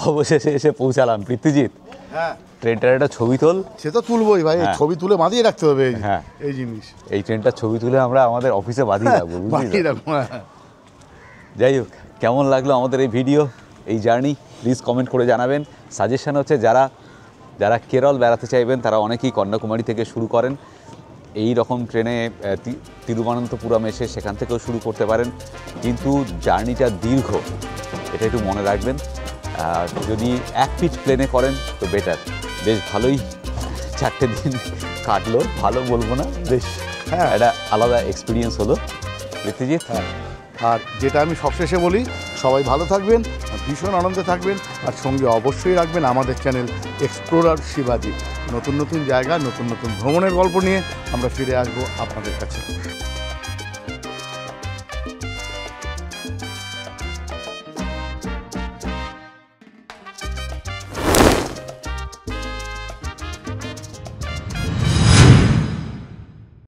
অবশেষে এসে পৌঁছালাম। পৃথ্বীজিৎ, হ্যাঁ, ট্রেনটার একটা ছবি তোল। সে তো তুলবই ভাই, ছবি তুলে বাঁধিয়ে রাখতে হবে। হ্যাঁ, এই জিনিস, এই ট্রেনটার ছবি তুলে আমরা আমাদের অফিসে বাঁধিয়ে রাখবো। যাই হোক, কেমন লাগলো আমাদের এই ভিডিও, এই জার্নি, প্লিজ কমেন্ট করে জানাবেন। সাজেশন হচ্ছে যারা যারা কেরল বেড়াতে চাইবেন তারা অনেকেই কন্যাকুমারী থেকে শুরু করেন, এই রকম ট্রেনে তিরুবনন্তপুরম এসে সেখান থেকেও শুরু করতে পারেন, কিন্তু জার্নিটা দীর্ঘ, এটা একটু মনে রাখবেন। যদি 1 ফিট প্লেনে করেন তো বেটার, বেশ ভালোই 4টে দিন কাটলো, ভালো বলবো না, বেশ একটা আলাদা এক্সপিরিয়েন্স হলো। পৃথ্বীজিৎ, আর যেটা আমি সবশেষে বলি, সবাই ভালো থাকবেন, ভীষণ আনন্দে থাকবেন, আর সঙ্গে অবশ্যই রাখবেন আমাদের চ্যানেল এক্সপ্লোরার শিবাজি। নতুন নতুন জায়গা, নতুন নতুন ভ্রমণের গল্প নিয়ে আমরা ফিরে আসবো আপনাদের কাছে।